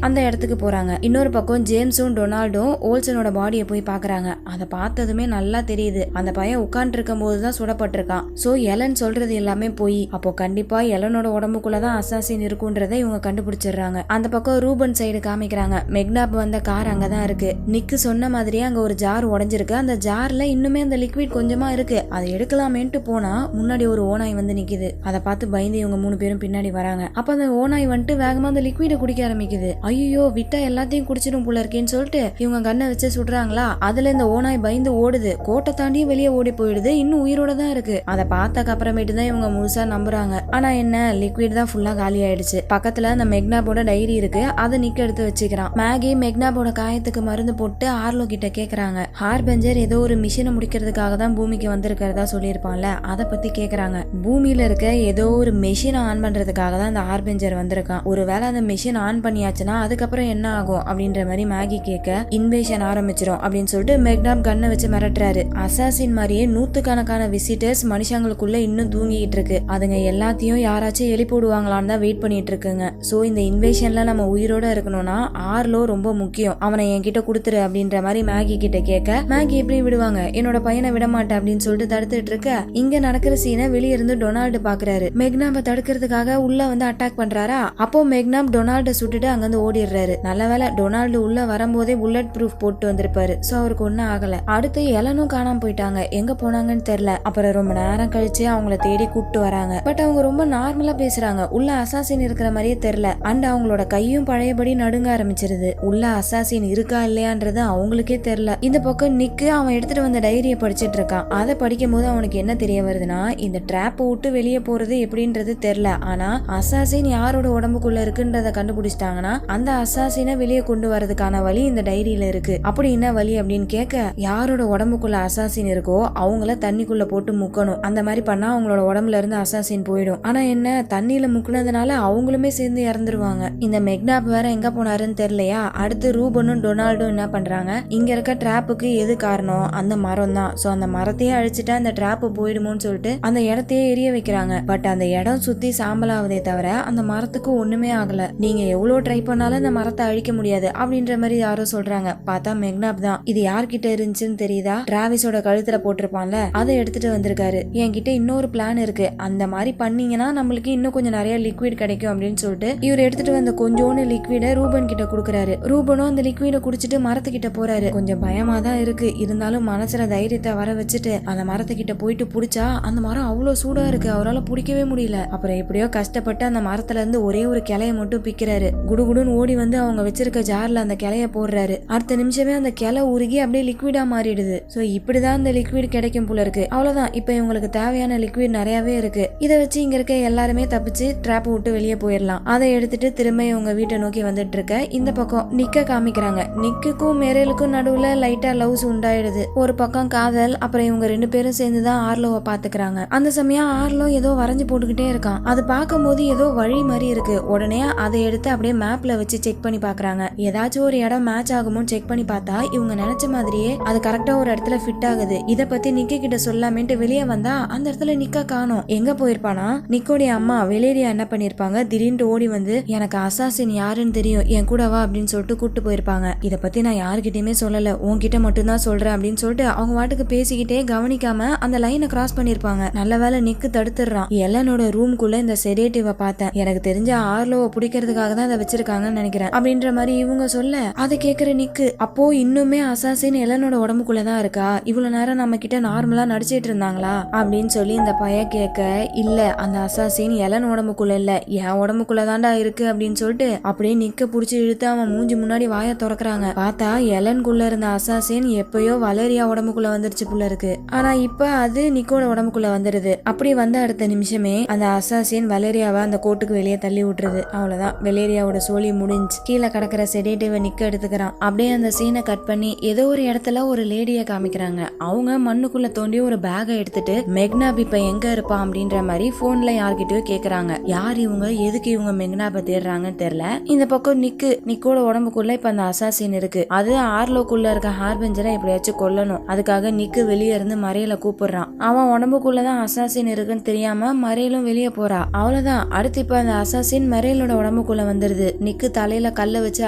அந்த இடத்துக்கு போறாங்க. இன்னொரு பக்கம் ஜேம்ஸும் டொனால்டும் ஓல்சனோட பாடியை போய் பாக்குறாங்க. அதை பார்த்ததுமே நல்லா தெரியுது அந்த பையன் உட்கார்ந்து இருக்கும் போதுதான் சுடப்பட்டிருக்கான். சோ எலன் சொல்றது எல்லாமே போய். அப்போ கண்டிப்பா எலனோட உடம்புக்குள்ளதான் அசாசின் இருக்குன்றதை இவங்க கண்டுபிடிச்சிடுறாங்க. அந்த பக்கம் ரூபன் சைடு காமிக்கிறாங்க. மெக்னாப் வந்த கார் அங்கதான் இருக்கு. நிக்கு சொன்ன மாதிரியே அங்க ஒரு ஜார் உடைஞ்சிருக்கு. அந்த ஜார்ல இன்னுமே அந்த லிக்விட் கொஞ்சமா இருக்கு. அதை எடுக்கலாமேன்ட்டு போனா முன்னாடி ஒரு ஓநாய் வந்து நிக்குது. அதை பார்த்து பயந்து இவங்க 3 பேரும் பின்னாடி வராங்க. அப்ப அந்த ஓநாய் வந்துட்டு வேகமா அந்த லிக்விட குடிக்க ஆரம்பிக்குது. ஐயோ விட்டா எல்லாத்தையும் குடிச்சிடும் போல இருக்கேன்னு சொல்லிட்டு இவங்க கண்ணை வச்சு சுடுறாங்களா. அதுல இந்த ஓநாய் பயந்து ஓடுது. கோட்டை தாண்டி வெளியே ஓடி போயிடுது. இன்னும் உயிரோட தான் இருக்கு. அதை பார்த்ததுக்கு அப்புறமேட்டு தான் இவங்க முழுசா நம்புறாங்க. ஆனா என்ன, லிக்விட் தான் ஃபுல்லா காலி ஆயிடுச்சு. பக்கத்துல அந்த மெக்னாபோட டைரி இருக்கு. அதை நிக்க எடுத்து வச்சுக்கிறான். மேகி மெக்னாபோட காயத்துக்கு மருந்து போட்டு ஆர்லோ கிட்ட கேக்குறாங்க. ஹார்பெஞ்சர் ஏதோ ஒரு மிஷினை முடிக்கிறதுக்காக தான் பூமிக்கு வந்திருக்கிறதா சொல்லியிருப்பான்ல, அதை பத்தி கேக்குறாங்க. பூமியில இருக்க ஏதோ ஒரு மெஷினை ஆன் பண்றதுக்காக தான் இந்த ஹார்பெஞ்சர் வந்திருக்கான். ஒருவேளை அந்த மெஷின் ஆன் பண்ணியாச்சுன்னா அதுக்கப்புறம் என்ன ஆகும் அப்படின்ற மாதிரி மேகி கேட்க, இன்வேஷன் ஆரம்பிச்சிடும் அப்படின்னு சொல்லிட்டு மெக்னாப் கண்ணை வச்சு மிரட்டுறாரு. அசாசின் மாதிரியே 100கணக்கான விசிட்டர்ஸ் மனுஷங்களுக்குள்ள இன்னும் தூங்கிட்டு இருக்கு. அதுங்க எல்லாத்தையும் யாராச்சும் எழுப்பி விடுவாங்களான்னு தான் வெயிட் பண்ணிட்டு இருக்குங்க. சோ இந்த இன்வேஷன்ல நம்ம உயிரோட இருக்கணும்னா ஆர்லோ ரொம்ப முக்கியம், அவனை என்கிட்ட கொடுத்துரு அப்படின்ற மாதிரி மேகி கிட்ட கேட்க, மேகி எப்படி விடுவாங்க, என்னோட பையனை விட மாட்டேன் அப்படின்னு சொல்லிட்டு தடுத்துட்டு இருக்க. இங்க நடக்கிற சீனை வெளிய இருந்து டொனால்டு பாக்குறாரு. மெக்னாப தடுக்கிறதுக்காக உள்ள வந்து அட்டாக் பண்றாரா. அப்போ மெக்னாப் டொனால்ட சுட்டுட்டு அங்கிருந்து ஓடிடுறாரு. நல்லவேளை டொனால்டு உள்ள வரும்போதே புல்லட் ப்ரூஃப் போட்டு வந்திருப்பாரு. சோ அவருக்கு ஒன்னும் ஆகல. அடுத்து எலனும் காணாம போயிட்டாங்க. எங்க போனாங்கன்னு தெரியல. அப்புறம் ரொம்ப நேரம் கழிச்சு அவங்கள தேடி கூப்பிட்டு வராங்க. பட் அவங்க ரொம்ப நார்மலா பேசுறாங்க. உள்ள அசாசின் இருக்கிற மாதிரியே தெரியல. அண்ட் அவங்களோட கையும் பழையபடி நடுங்க ஆரம்பிச்சிருது. உள்ள அசாசின் இருக்கா இல்லையான்றது அவங்களுக்கே தெரியல. இந்த பக்கம் நிக்கு அவன் எடுத்துட்டு வந்த டைரியை படிச்சிட்டு இருக்கான். அதை படிக்கும் போது அவனுக்கு என்ன தெரிய வருதுன்னா, இந்த டிராப் விட்டு வெளியே போறது எப்படின்றது தெரியல. ஆனா அசாசின் யாரோட உடம்புக்குள்ள இருக்குன்றத கண்டுபிடிச்சிட்டாங்கன்னா அந்த அசாசினை வெளியே கொண்டு வரதுக்கான வழி இந்த டைரியில இருக்கு. அப்படி என்ன வழி அப்படின்னு கேட்க, யாரோட உடம்புக்குள்ள அசாசின் இருக்கோ அவங்கள தண்ணிக்குள்ள போட்டு முக்கணும். அந்த மாதிரி பண்ணா அவங்களோட உடம்புல இருந்து அசாசின் போயிடும். ஆனா என்ன, தண்ணியில முக்கினதுனால அவங்களுமே சேர்ந்து இறந்துருவாங்க. இந்த மெக்னாப் வேற எங்க போனாருன்னு தெரியலையா. அடுத்து ரூபனும் டொனால்டும் என்ன பண்றாங்க, இங்க இருக்க டிராப்புக்கு எது காரணம், அந்த மரம் தான். சோ அந்த மரத்தையே அழிச்சிட்டா அந்த டிராப் போயிடுமோன்னு சொல்லிட்டு அந்த இடத்தையே எரிய வைக்கிறாங்க. பட் அந்த இடம் சுத்தி சாம்பலாவதே தவிர அந்த மரத்துக்கு ஒண்ணுமே ஆகல. நீங்க எவ்வளவு ட்ரை பண்ணாலும் அந்த மரத்தை அழிக்க முடியாது அப்படின்ற மாதிரி யாரோ சொல்றாங்க. பார்த்தா மெக்னாப் தான். இது யார்கிட்ட இருந்துச்சுன்னு தெரியுதா, டிராவிஸோட கழுத்துல போட்டிருப்பான்ல, அதை எடுத்துட்டு வந்திருக்காரு. என்கிட்ட இன்னொரு பிளான் இருக்கு, அந்த மாதிரி பண்ணீங்கன்னா நம்மளுக்கு இன்னும் கொஞ்சம் நிறைய லிக்விட் கிடைக்கும் அப்படின்னு சொல்லிட்டு இவர் எடுத்துட்டு வந்த கொஞ்சோன்னு லிக்விட ரூபன் கிட்ட குடுக்கறாரு. ரூபனும் அந்த லிக்விட குடிச்சிட்டு மரத்துக்கிட்ட போறாரு. கொஞ்சம் பயமா தான் இருக்கு, இருந்தாலும் மனசுல தைரியத்தை வர வச்சுட்டு அந்த மரத்துக்கிட்ட போயிட்டு புடிச்சா அந்த மரம் அவ்வளவு சூடா இருக்கு, அவரால் பிடிக்கவே முடியல. அப்புறம் எப்படியோ கஷ்டப்பட்டு அந்த மரத்துல இருந்து ஒரே ஒரு கிளைய மட்டும் பிக்கிறாரு. குடுகுடுன்னு ஓடி வந்து அவங்க வச்சிருக்க ஜார்ல அந்த கிளைய போடுறாரு. அடுத்த நிமிஷமே அந்த கிளை உருகி அப்படியே லிக்விடா மாறிடுது. சோ இப்படிதான் அந்த லிக்விட் கிடைக்கும் போல இருக்கு. அவ்வளவுதான், இப்ப இவங்களுக்கு தேவையான லிக்விட் நிறையவே இருக்கு. இதை வச்சு இங்க இருக்க எல்லாருமே தப்பிச்சு டிராப் விட்டு வெளியே போயிடலாம். அதை எடுத்துட்டு திரும்ப இவங்க வீட்டை நோக்கி வந்துட்டு இருக்க இந்த பக்கம் நிக்க காமிக்கிறாங்க. நிக்குக்கும் மெரேலுக்கும் நடுவுல லைட்டா லவ்ஸ் உண்டாயிடுது. ஒரு பக்கம் காதல், அப்புறம் இவங்க 2 பேரும் சேர்ந்துதான் ஆர்லோவை பாத்துக்கிறாங்க. அந்த சமயம் ஆர்லோ ஏதோ வரைஞ்சு போட்டுக்கிட்டே இருக்கான். அது பார்க்கும்போது ஏதோ வழி மாதிரி இருக்கு. உடனே அதை எடுத்து அப்படியே மேப்ல வச்சு செக் பண்ணி பாக்குறாங்க. ஏதாச்சும் ஒரு இடம் மேட்ச் ஆகுமோ செக் பண்ணி பார்த்தா இவங்க நினைச்ச மாதிரியே அது கரெக்டா ஒரு இடத்துல ஃபிட் ஆகுது. இத பத்தி நிக்க கிட்ட சொல்லாமேட்டு வெளியே வந்தா அந்த இடத்துல நிக்க காணோம். எங்க போயிருப்பானா, நிக்கோடைய அம்மா வெலேரியா என்ன பண்ணிருப்பாங்க, திடீர்னு ஓடி வந்து எனக்கு அசாசின் யாருன்னு தெரியும், என் கூட வா அப்படின்னு சொல்லிட்டு கூட்டு போயிருப்பாங்க. இத பத்தி நான் யாருக்கிட்டயுமே சொல்லல, உன்கிட்ட மட்டும் தான் சொல்றேன் அப்படின்னு சொல்லிட்டு அவங்க வாட்டுக்கு பேசிக்கிட்டே கவனிக்காம அந்த லைனை கிராஸ் பண்ணிருப்பாங்க. நல்ல வேலை நிக்கு தடுத்துறான். எலனோட ரூம்குள்ள இந்த செடேட்டிவ பார்த்தேன், எனக்கு தெரிஞ்ச ஆர்லோவை பிடிக்கிறதுக்காக தான் அதை வச்சிருக்காங்கன்னு நினைக்கிறேன் அப்படின்ற மாதிரி இவங்க சொல்ல, அதை கேக்குற நிக்கு, அப்போ இன்னுமே அசாசின் எலனோட உடம்புக்குள்ளதான் இருக்கா, இவ்வளவு நேரம் நம்ம கிட்ட நார்மலா நடிச்சிட்டு இருந்தாங்களா அப்படின்னு சொல்லி இந்த பையன் கேட்க, இல்ல அந்த அசாசின் எலன் உடம்புக்குள்ள இல்ல என் உடம்புக்குள்ளதான்டா இருக்கு அப்படின்னு சொல்லிட்டு அப்படியே நிக்க புடிச்சு இழுத்து அவன் மூஞ்சி முன்னாடி வாய திறக்கிறாங்க. பார்த்தா எலன்குள்ள இருந்த அசாசின் எப்பயோ வலேரியா உடம்புக்குள்ள வந்துருச்சு புள்ள இருக்கு. ஆனா இப்ப அது நிக்கோட உடம்புக்குள்ள வந்துருது. அப்படி வந்த அடுத்த நிமிஷமே அந்த அசாசின் வலேரியாவை அந்த கோட்டுக்கு வெளியே தள்ளி விட்டுருது. அவ்வளவுதான், வலேரியாவோட சோழி முடிஞ்சு. கீழே கிடக்கிற செடேட்டிவ நிக்க எடுத்துக்கிறான். அப்படியே அந்த சீனை கட் பண்ணி ஏதோ ஒரு இடத்துல ஒரு லேடிய காமிக்கிறாங்க. அவங்க மண்ணுக்குள்ள தோண்டி ஒரு பேகை எடுத்துட்டு மெக்னாப் இப்ப எங்க இருப்பான் அப்படின்ற மாதிரி போன்ல யார்கிட்டயோ கேக்குறாங்க. யார் இவங்க, எதுக்கு இவங்க மெக்னாப்பை தேடுறாங்கன்னு தெரியல. இந்த பக்கம் நிக்கோட உடம்புக்குள்ள இப்ப அந்த அசாசின் இருக்கு. அது ஆர்லோக்குள்ள இருக்க ஹார்பெஞ்சரை எப்படியாச்சும் கொல்லணும். அதுக்காக நிக்கு வெளியே இருந்து மறையில கூப்பிடுறான். அவன் உடம்புக்குள்ளதான் அசாசின் இருக்குன்னு தெரியாம இல்லாம மரேலும் வெளியே போறா. அவ்வளவுதான். அடுத்து இப்ப அந்த அசாசின் மரேலோட உடம்புக்குள்ள வந்துருது. நிக்கு தலையில கல்ல வச்சு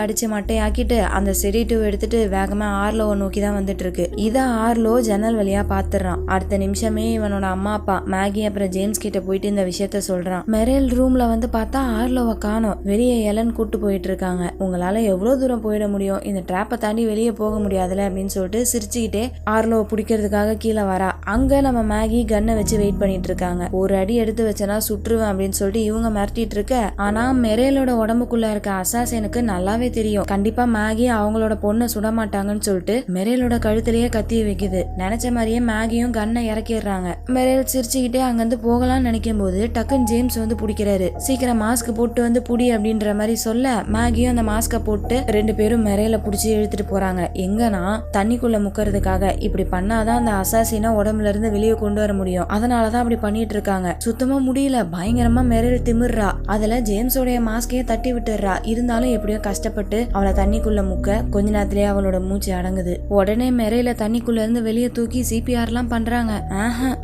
அடிச்சு மட்டையாக்கிட்டு அந்த செடேட்டிவ் எடுத்துட்டு வேகமா ஆர்லோவை நோக்கி தான் வந்துட்டு இருக்கு. இத ஆர்லோ ஜன்னல் வழியா பாத்துறான். அடுத்த நிமிஷமே இவனோட அம்மா அப்பா மேகி அப்புறம் ஜேம்ஸ் கிட்ட போயிட்டு இந்த விஷயத்த சொல்றான். மெரேல் ரூம்ல வந்து பார்த்தா ஆர்லோவை காணோம். வெளியே எலன் கூட்டு போயிட்டு இருக்காங்க. உங்களால எவ்வளவு தூரம் போயிட முடியும், இந்த டிராப்பை தாண்டி வெளியே போக முடியாதுல அப்படின்னு சொல்லிட்டு சிரிச்சுக்கிட்டே ஆர்லோவை பிடிக்கிறதுக்காக கீழே வரா. அங்க நம்ம மேகி கன்னை வச்சு வெயிட் பண்ணிட்டு இருக்காங்க. ஒரு அடி எடுத்து வச்சனா சுற்றுவேன் அப்படின்னு சொல்லிட்டு இவங்க மிரட்டிட்டு இருக்க. ஆனா மெரேலோட உடம்புக்குள்ள இருக்க அசாசினுக்கு நல்லாவே தெரியும் கண்டிப்பா மேகி அவங்களோட பொண்ணை சுட மாட்டாங்கன்னு சொல்லிட்டு மெரேலோட கழுத்திலேயே கத்திய வைக்குது. நினைச்ச மாதிரியே மேகியும் கன்னை இறக்கிடுறாங்க. மெரேல் சிரிச்சுக்கிட்டே அங்கிருந்து போகலாம்னு நினைக்கும் போது டக்குன்னு ஜேம்ஸ் வந்து பிடிக்கிறாரு. சீக்கிரம் மாஸ்க் போட்டு வந்து புடி அப்படின்ற மாதிரி சொல்ல மேகியும் அந்த மாஸ்க போட்டு ரெண்டு பேரும் மெரேல புடிச்சு இழுத்துட்டு போறாங்க. எங்கன்னா தண்ணிக்குள்ள முக்கறதுக்காக. இப்படி பண்ணாதான் அந்த அசாசினா உடம்புல இருந்து வெளியே கொண்டு வர முடியும். அதனாலதான் அப்படி பண்ணிட்டு இருக்காங்க. சுத்தமா முடியல. பயங்கரமா மெரேல் திமிர்றா. அதுல ஜேம்ஸோடைய மாஸ்கையே தட்டி விட்டுறா. இருந்தாலும் எப்படியோ கஷ்டப்பட்டு அவளை தண்ணிக்குள்ள முக்க கொஞ்ச நேரத்திலேயே அவளோட மூச்சு அடங்குது. உடனே மெரேல தண்ணிக்குள்ள இருந்து வெளியே தூக்கி சிபிஆர் எல்லாம் பண்றாங்க.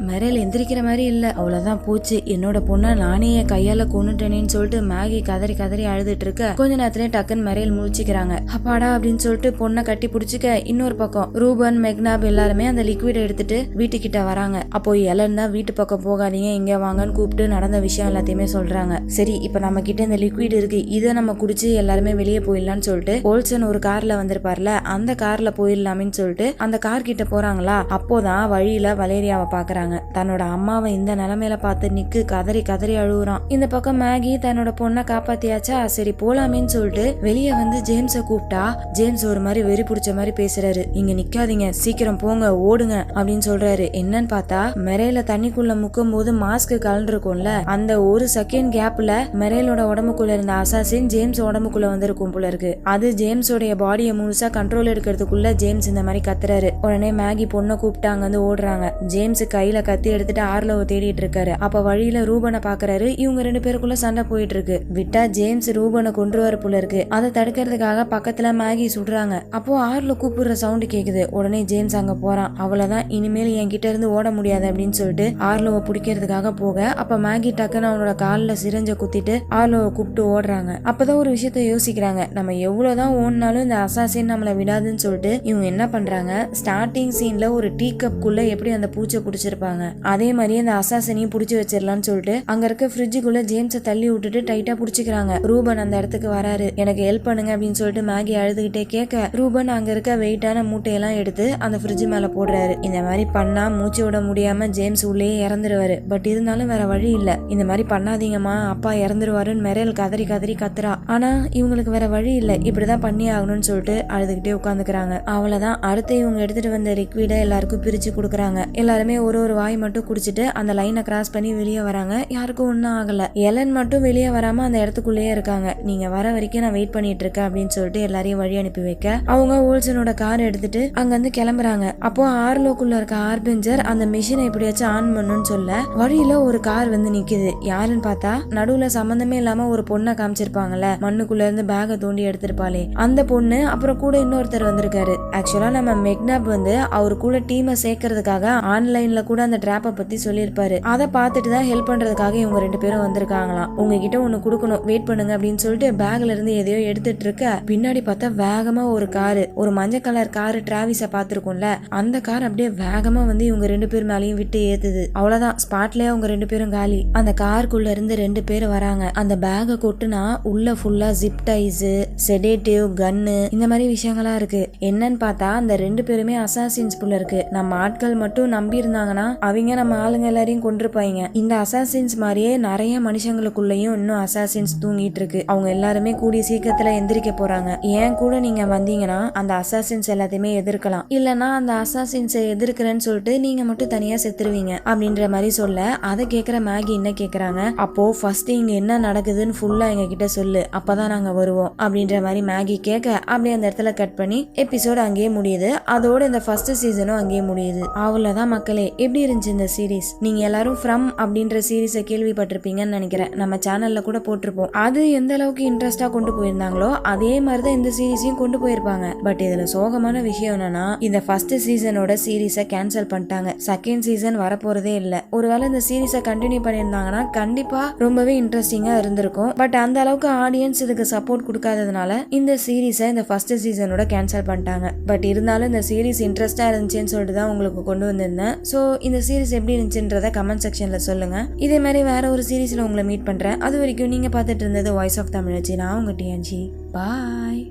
மெரேல் எந்திரிக்கிற மாதிரி இல்ல. அவ்வளவுதான் போச்சு, என்னோட பொண்ணை நானே என் கையால கொண்டுட்டேனேன்னு சொல்லிட்டு மேகி கதறி கதறி அழுதுட்டு இருக்க கொஞ்ச நேரத்திலே டக்குன்னு மெரேல் முழிச்சுக்கிறாங்க. அப்பாடா அப்படின்னு சொல்லிட்டு பொண்ணை கட்டி பிடிச்சிக்க இன்னொரு பக்கம் ரூபன் மெக்னாப் எல்லாருமே அந்த லிக்விட் எடுத்துட்டு வீட்டுக்கிட்ட வராங்க. அப்போ எலன் தான் வீட்டு பக்கம் போகாதீங்க இங்க வாங்கன்னு கூப்பிட்டு நடந்த விஷயம் எல்லாத்தையுமே சொல்றாங்க. சரி இப்ப நம்ம கிட்ட இந்த லிக்விட் இருக்கு, இதை நம்ம குடிச்சு எல்லாருமே வெளியே போயிடலாம்னு சொல்லிட்டு ஓல்சன் ஒரு கார்ல வந்திருப்பார்ல அந்த கார்ல போயிடலாமேன்னு சொல்லிட்டு அந்த கார் கிட்ட போறாங்களா. அப்போதான் வழியில வலேரியாவை பாக்குறாங்க. தன்னோட அம்மாவை இந்த நிலைமையில பார்த்து நிக்கு கதறி கதறி அழுகுறான். இந்த பக்கம் மேகி தன்னோட பொண்ணை காப்பாத்தியாச்சா சரி போலாமேன்னு சொல்லிட்டு வெளியே வந்து ஜேம்ஸ கூப்பிட்டா ஜேம்ஸ் ஒரு மாதிரி வெறி பிடிச்ச மாதிரி பேசுறாரு. இங்க நிக்காதீங்க, சீக்கிரம் போங்க, ஓடுங்க அப்படின்னு சொல்றாரு. என்னன்னு பார்த்தா மெரேல தண்ணிக்குள்ள முக்கும் போது மாஸ்க் கலந்துருக்கும்ல அந்த ஒரு செகண்ட் கேப்ல மெரேலோட உடம்புக்குள்ள இருந்த அசாசின் ஜேம்ஸ் உடம்புக்குள்ள வந்திருக்கும் போல இருக்கு. அது ஜேம்ஸோடைய பாடியை முழுசா கண்ட்ரோல் எடுக்கிறதுக்குள்ள ஜேம்ஸ் இந்த மாதிரி கத்துறாரு. உடனே மேகி பொண்ணை கூப்பிட்டு அங்க வந்து ஓடுறாங்க. ஜேம்ஸ் கையில கத்தி எடுத்துட்டு ஆர்லோவை தேடிட்டு இருக்காரு. அப்ப வழியில ரூபனை பாக்குறாரு. இவங்க ரெண்டு பேருக்குள்ள சண்டை போயிட்டு இருக்கு. விட்டா ஜேம்ஸ் ரூபனை கொன்றுவாரு போல இருக்கு. அதை தடுக்கிறதுக்காக பக்கத்துல மேகி சுடுறாங்க. அப்போ ஆர்லோ கூப்பிடுற சவுண்ட் கேக்குது. உடனே ஜேம்ஸ் அங்க போறான். அவ்வளவுதான், இனிமேல் என்கிட்ட இருந்து ஓட முடியாது அப்படின்னு சொல்லிட்டு ஆர்லோவை பிடிக்கிறதுக்காக போக அப்ப மேகி டக்குன்னு அவனோட காலில் சிரிஞ்ச குத்திட்டு ஆர்லோவை கூப்பிட்டு ஓடுறாங்க. அப்பதான் ஒரு விஷயத்த யோசிக்கிறாங்க. நம்ம எவ்வளவுதான் ஓடினாலும் இந்த அசாசின் நம்மளை விடாதுன்னு சொல்லிட்டு இவங்க என்ன பண்றாங்க, ஸ்டார்டிங் சீன்ல ஒரு டீ கப் குள்ள எப்படி அந்த பூச்சை பிடிச்சிருப்பாங்க அதே மாதிரி அந்த அசாசினையும் பிடிச்சி வச்சிடலாம்னு சொல்லிட்டு அங்க இருக்க ஃப்ரிட்ஜுக்குள்ள ஜேம்ஸை தள்ளி விட்டுட்டு டைட்டா பிடிச்சிக்கிறாங்க. ரூபன் அந்த இடத்துக்கு வராரு. எனக்கு ஹெல்ப் பண்ணுங்க அப்படின்னு சொல்லிட்டு மேகி அழுதுகிட்டே கேட்க ரூபன் அங்க இருக்க வெயிட்டான மூட்டையெல்லாம் எடுத்து அந்த ஃப்ரிட்ஜ் மேல போடுறாரு. இந்த மாதிரி பண்ணா மூச்சு விட முடியாம ஜேம்ஸ் உள்ளே இறந்துருவாரு. பட் இருந்தாலும் வேற வழி இல்ல. இந்த மாதிரி பண்ணாதீங்கம்மா, அப்பா இறந்துருவாருன்னு மெரேல் கதறி கதறி கத்துறா. ஆனா இவங்களுக்கு வேற வழி இல்ல, இப்படிதான் பண்ணி ஆகணும்னு சொல்லிட்டு அழுதுகிட்டே உட்காந்துக்கிறாங்க. அவ்வளவுதான். அடுத்து இவங்க எடுத்துட்டு வந்த லிக்விட எல்லாருக்கும் பிரிச்சு கொடுக்குறாங்க. எல்லாருமே ஒரு ஒரு வாய் மட்டும் குடிச்சிட்டு அந்த லைனை கிராஸ் பண்ணி வெளியே வராங்க. யாருக்கும் ஒன்னும் ஆகல. எலன் மட்டும் வெளியே வராம அந்த இடத்துக்குள்ளேயே இருக்காங்க. நீங்க வர வரைக்கும் நான் வெயிட் பண்ணிட்டு இருக்கேன் அப்படின்னு சொல்லிட்டு எல்லாரையும் வழி அனுப்பி வைக்க அவங்க ஓல்சனோட கார் எடுத்துட்டு அங்க இருந்து கிளம்புறாங்க. அப்போ ஆர்லோக்குள்ள இருக்க ஆர்பெஞ்சர் அந்த மிஷினை எப்படியாச்சும் ஆன் பண்ணுன்னு சொல்ல வழியில ஒரு கார் வந்து நிக்குது. யாருன்னு பார்த்தா நடுவுல சம்பந்தமே இல்லாம ஒரு பொண்ணை காமிச்சிருப்பாங்கல்ல, மண்ணுக்குள்ள இருந்து பேக தோண்டி எடுத்திருப்பாளே அந்த பொண்ணு. அப்புறம் கூட இன்னொருத்தர் வந்திருக்காரு. ஆக்சுவலா நம்ம மெக்னாப் வந்து அவரு கூட டீமை சேர்க்கறதுக்காக ஆன்லைன்ல கூட அந்த டிராப்பை பத்தி சொல்லியிருப்பாரு. அதை பார்த்துட்டு தான் ஹெல்ப் பண்றதுக்காக இவங்க ரெண்டு பேரும் வந்திருக்காங்களாம். உங்ககிட்ட ஒண்ணு கொடுக்கணும், வெயிட் பண்ணுங்க அப்படின்னு சொல்லிட்டு பேக்ல இருந்து எதையோ எடுத்துட்டு இருக்க பின்னாடி பார்த்தா வேகமா ஒரு காரு, ஒரு மஞ்சள் கலர் காரு டிராவிஸ பாத்துருக்கோம்ல அந்த கார் அப்படியே வேகமா வந்து இவங்க ரெண்டு பேர் மேலையும் விட்டு ஏத்துது. அவ்வளவுதான், ஸ்பாட்லயே அவங்க ரெண்டு பேரும் காலி. அந்த காருக்குள்ள இருந்து ரெண்டு பேர் வராங்க. அந்த பேக கொட்டுனா உள்ள ஃபுல்லா ஜிப் டைஸ், செடேட்டிவ், கன்னு இந்த மாதிரி விஷயங்களா இருக்கு. என்னன்னு பார்த்தா அந்த ரெண்டு பேருமே அசாசின்ஸ் புள்ள இருக்கு. நம்ம ஆட்கள் மட்டும் நம்பி இருந்தாங்கன்னா அவங்க நம்ம ஆளுங்க எல்லாரையும் கொண்டிருப்பாங்க. இந்த அசாசின்ஸ் மாதிரியே நிறைய மனுஷங்களுக்குள்ளயும் இன்னும் அசாசின்ஸ் தூங்கிட்டு இருக்கு. அவங்க எல்லாருமே கூடிய சீக்கிரத்துல எந்திரிக்க போறாங்க. ஏன் கூட நீங்க வந்தீங்கன்னா அந்த அசாசின்ஸ் எல்லாத்தையுமே எதிர்க்கலாம், இல்லனா அந்த அசாசின்ஸை எதிர்க்கிறேன்னு சொல்லிட்டு நீங்க மட்டும் தனியா செத்துருவீங்க அப்படின்ற மாதிரி சொல்ல அதை கேக்குற மேகி என்ன கேக்குறாங்க, அப்போ ஃபர்ஸ்ட் இங்க என்ன நடக்குதுன்னு ஃபுல்லா எங்க கிட்ட சொல்லு, அப்பதான் நாங்க வருவோம் அப்படின்ற மாதிரி மேகி கேட்க அப்படியே அந்த இடத்துல கட் பண்ணி எபிசோட் அங்கேயே முடியுது. அதோட இந்த ஃபர்ஸ்ட் சீசனும் அங்கேயே முடியுது. அவ்வளவுதான் மக்களே. எப்படி இருந்துச்சு இந்த சீரீஸ்? நீங்க எல்லாரும் ஃப்ரம் அப்படின்ற சீரீஸை கேள்விப்பட்டிருப்பீங்கன்னு நினைக்கிறேன். நம்ம சேனல்ல கூட போட்டிருப்போம். அது எந்த அளவுக்கு இன்ட்ரெஸ்டா கொண்டு போயிருந்தாங்களோ அதே மாதிரிதான் இந்த சீரீஸையும் கொண்டு போயிருப்பாங்க. பட் இதுல சோகமான விஷயம் என்னன்னா இந்த ஃபர்ஸ்ட் சீசனோட சீரீஸை கேன்சல் பண்ணிட்டாங்க. செகண்ட் சீசன் வரப்போறதே இல்ல. ஒருவேளை இந்த சீரிஸை கண்டினியூ பண்ணியிருந்தாங்கன்னா கண்டிப்பா ரொம்பவே இன்ட்ரெஸ்டிங்கா இருந்திருக்கும். பட் அந்த அளவுக்கு ஆடியன்ஸ் இதுக்கு சப்போர்ட் கொடுக்காததுனால இந்த சீரிஸை இந்த ஃபர்ஸ்ட் சீசனோட கேன்சல் பண்ணிட்டாங்க. பட் இருந்தாலும் இந்த சீரிஸ் இன்ட்ரெஸ்டா இருந்துச்சுன்னு சொல்லிட்டு தான் உங்களுக்கு கொண்டு வந்திருந்தேன். ஸோ இந்த சீரிஸ் எப்படி இருந்துச்சுன்றத கமெண்ட் செக்ஷன்ல சொல்லுங்க. இதே மாதிரி வேற ஒரு சீரிஸ்ல உங்களை மீட் பண்றேன். அது வரைக்கும் நீங்க பார்த்துட்டு இருந்தது வாய்ஸ் ஆஃப் தமிழச்சி. நான் உங்க டிஎன்ஜி. பாய்.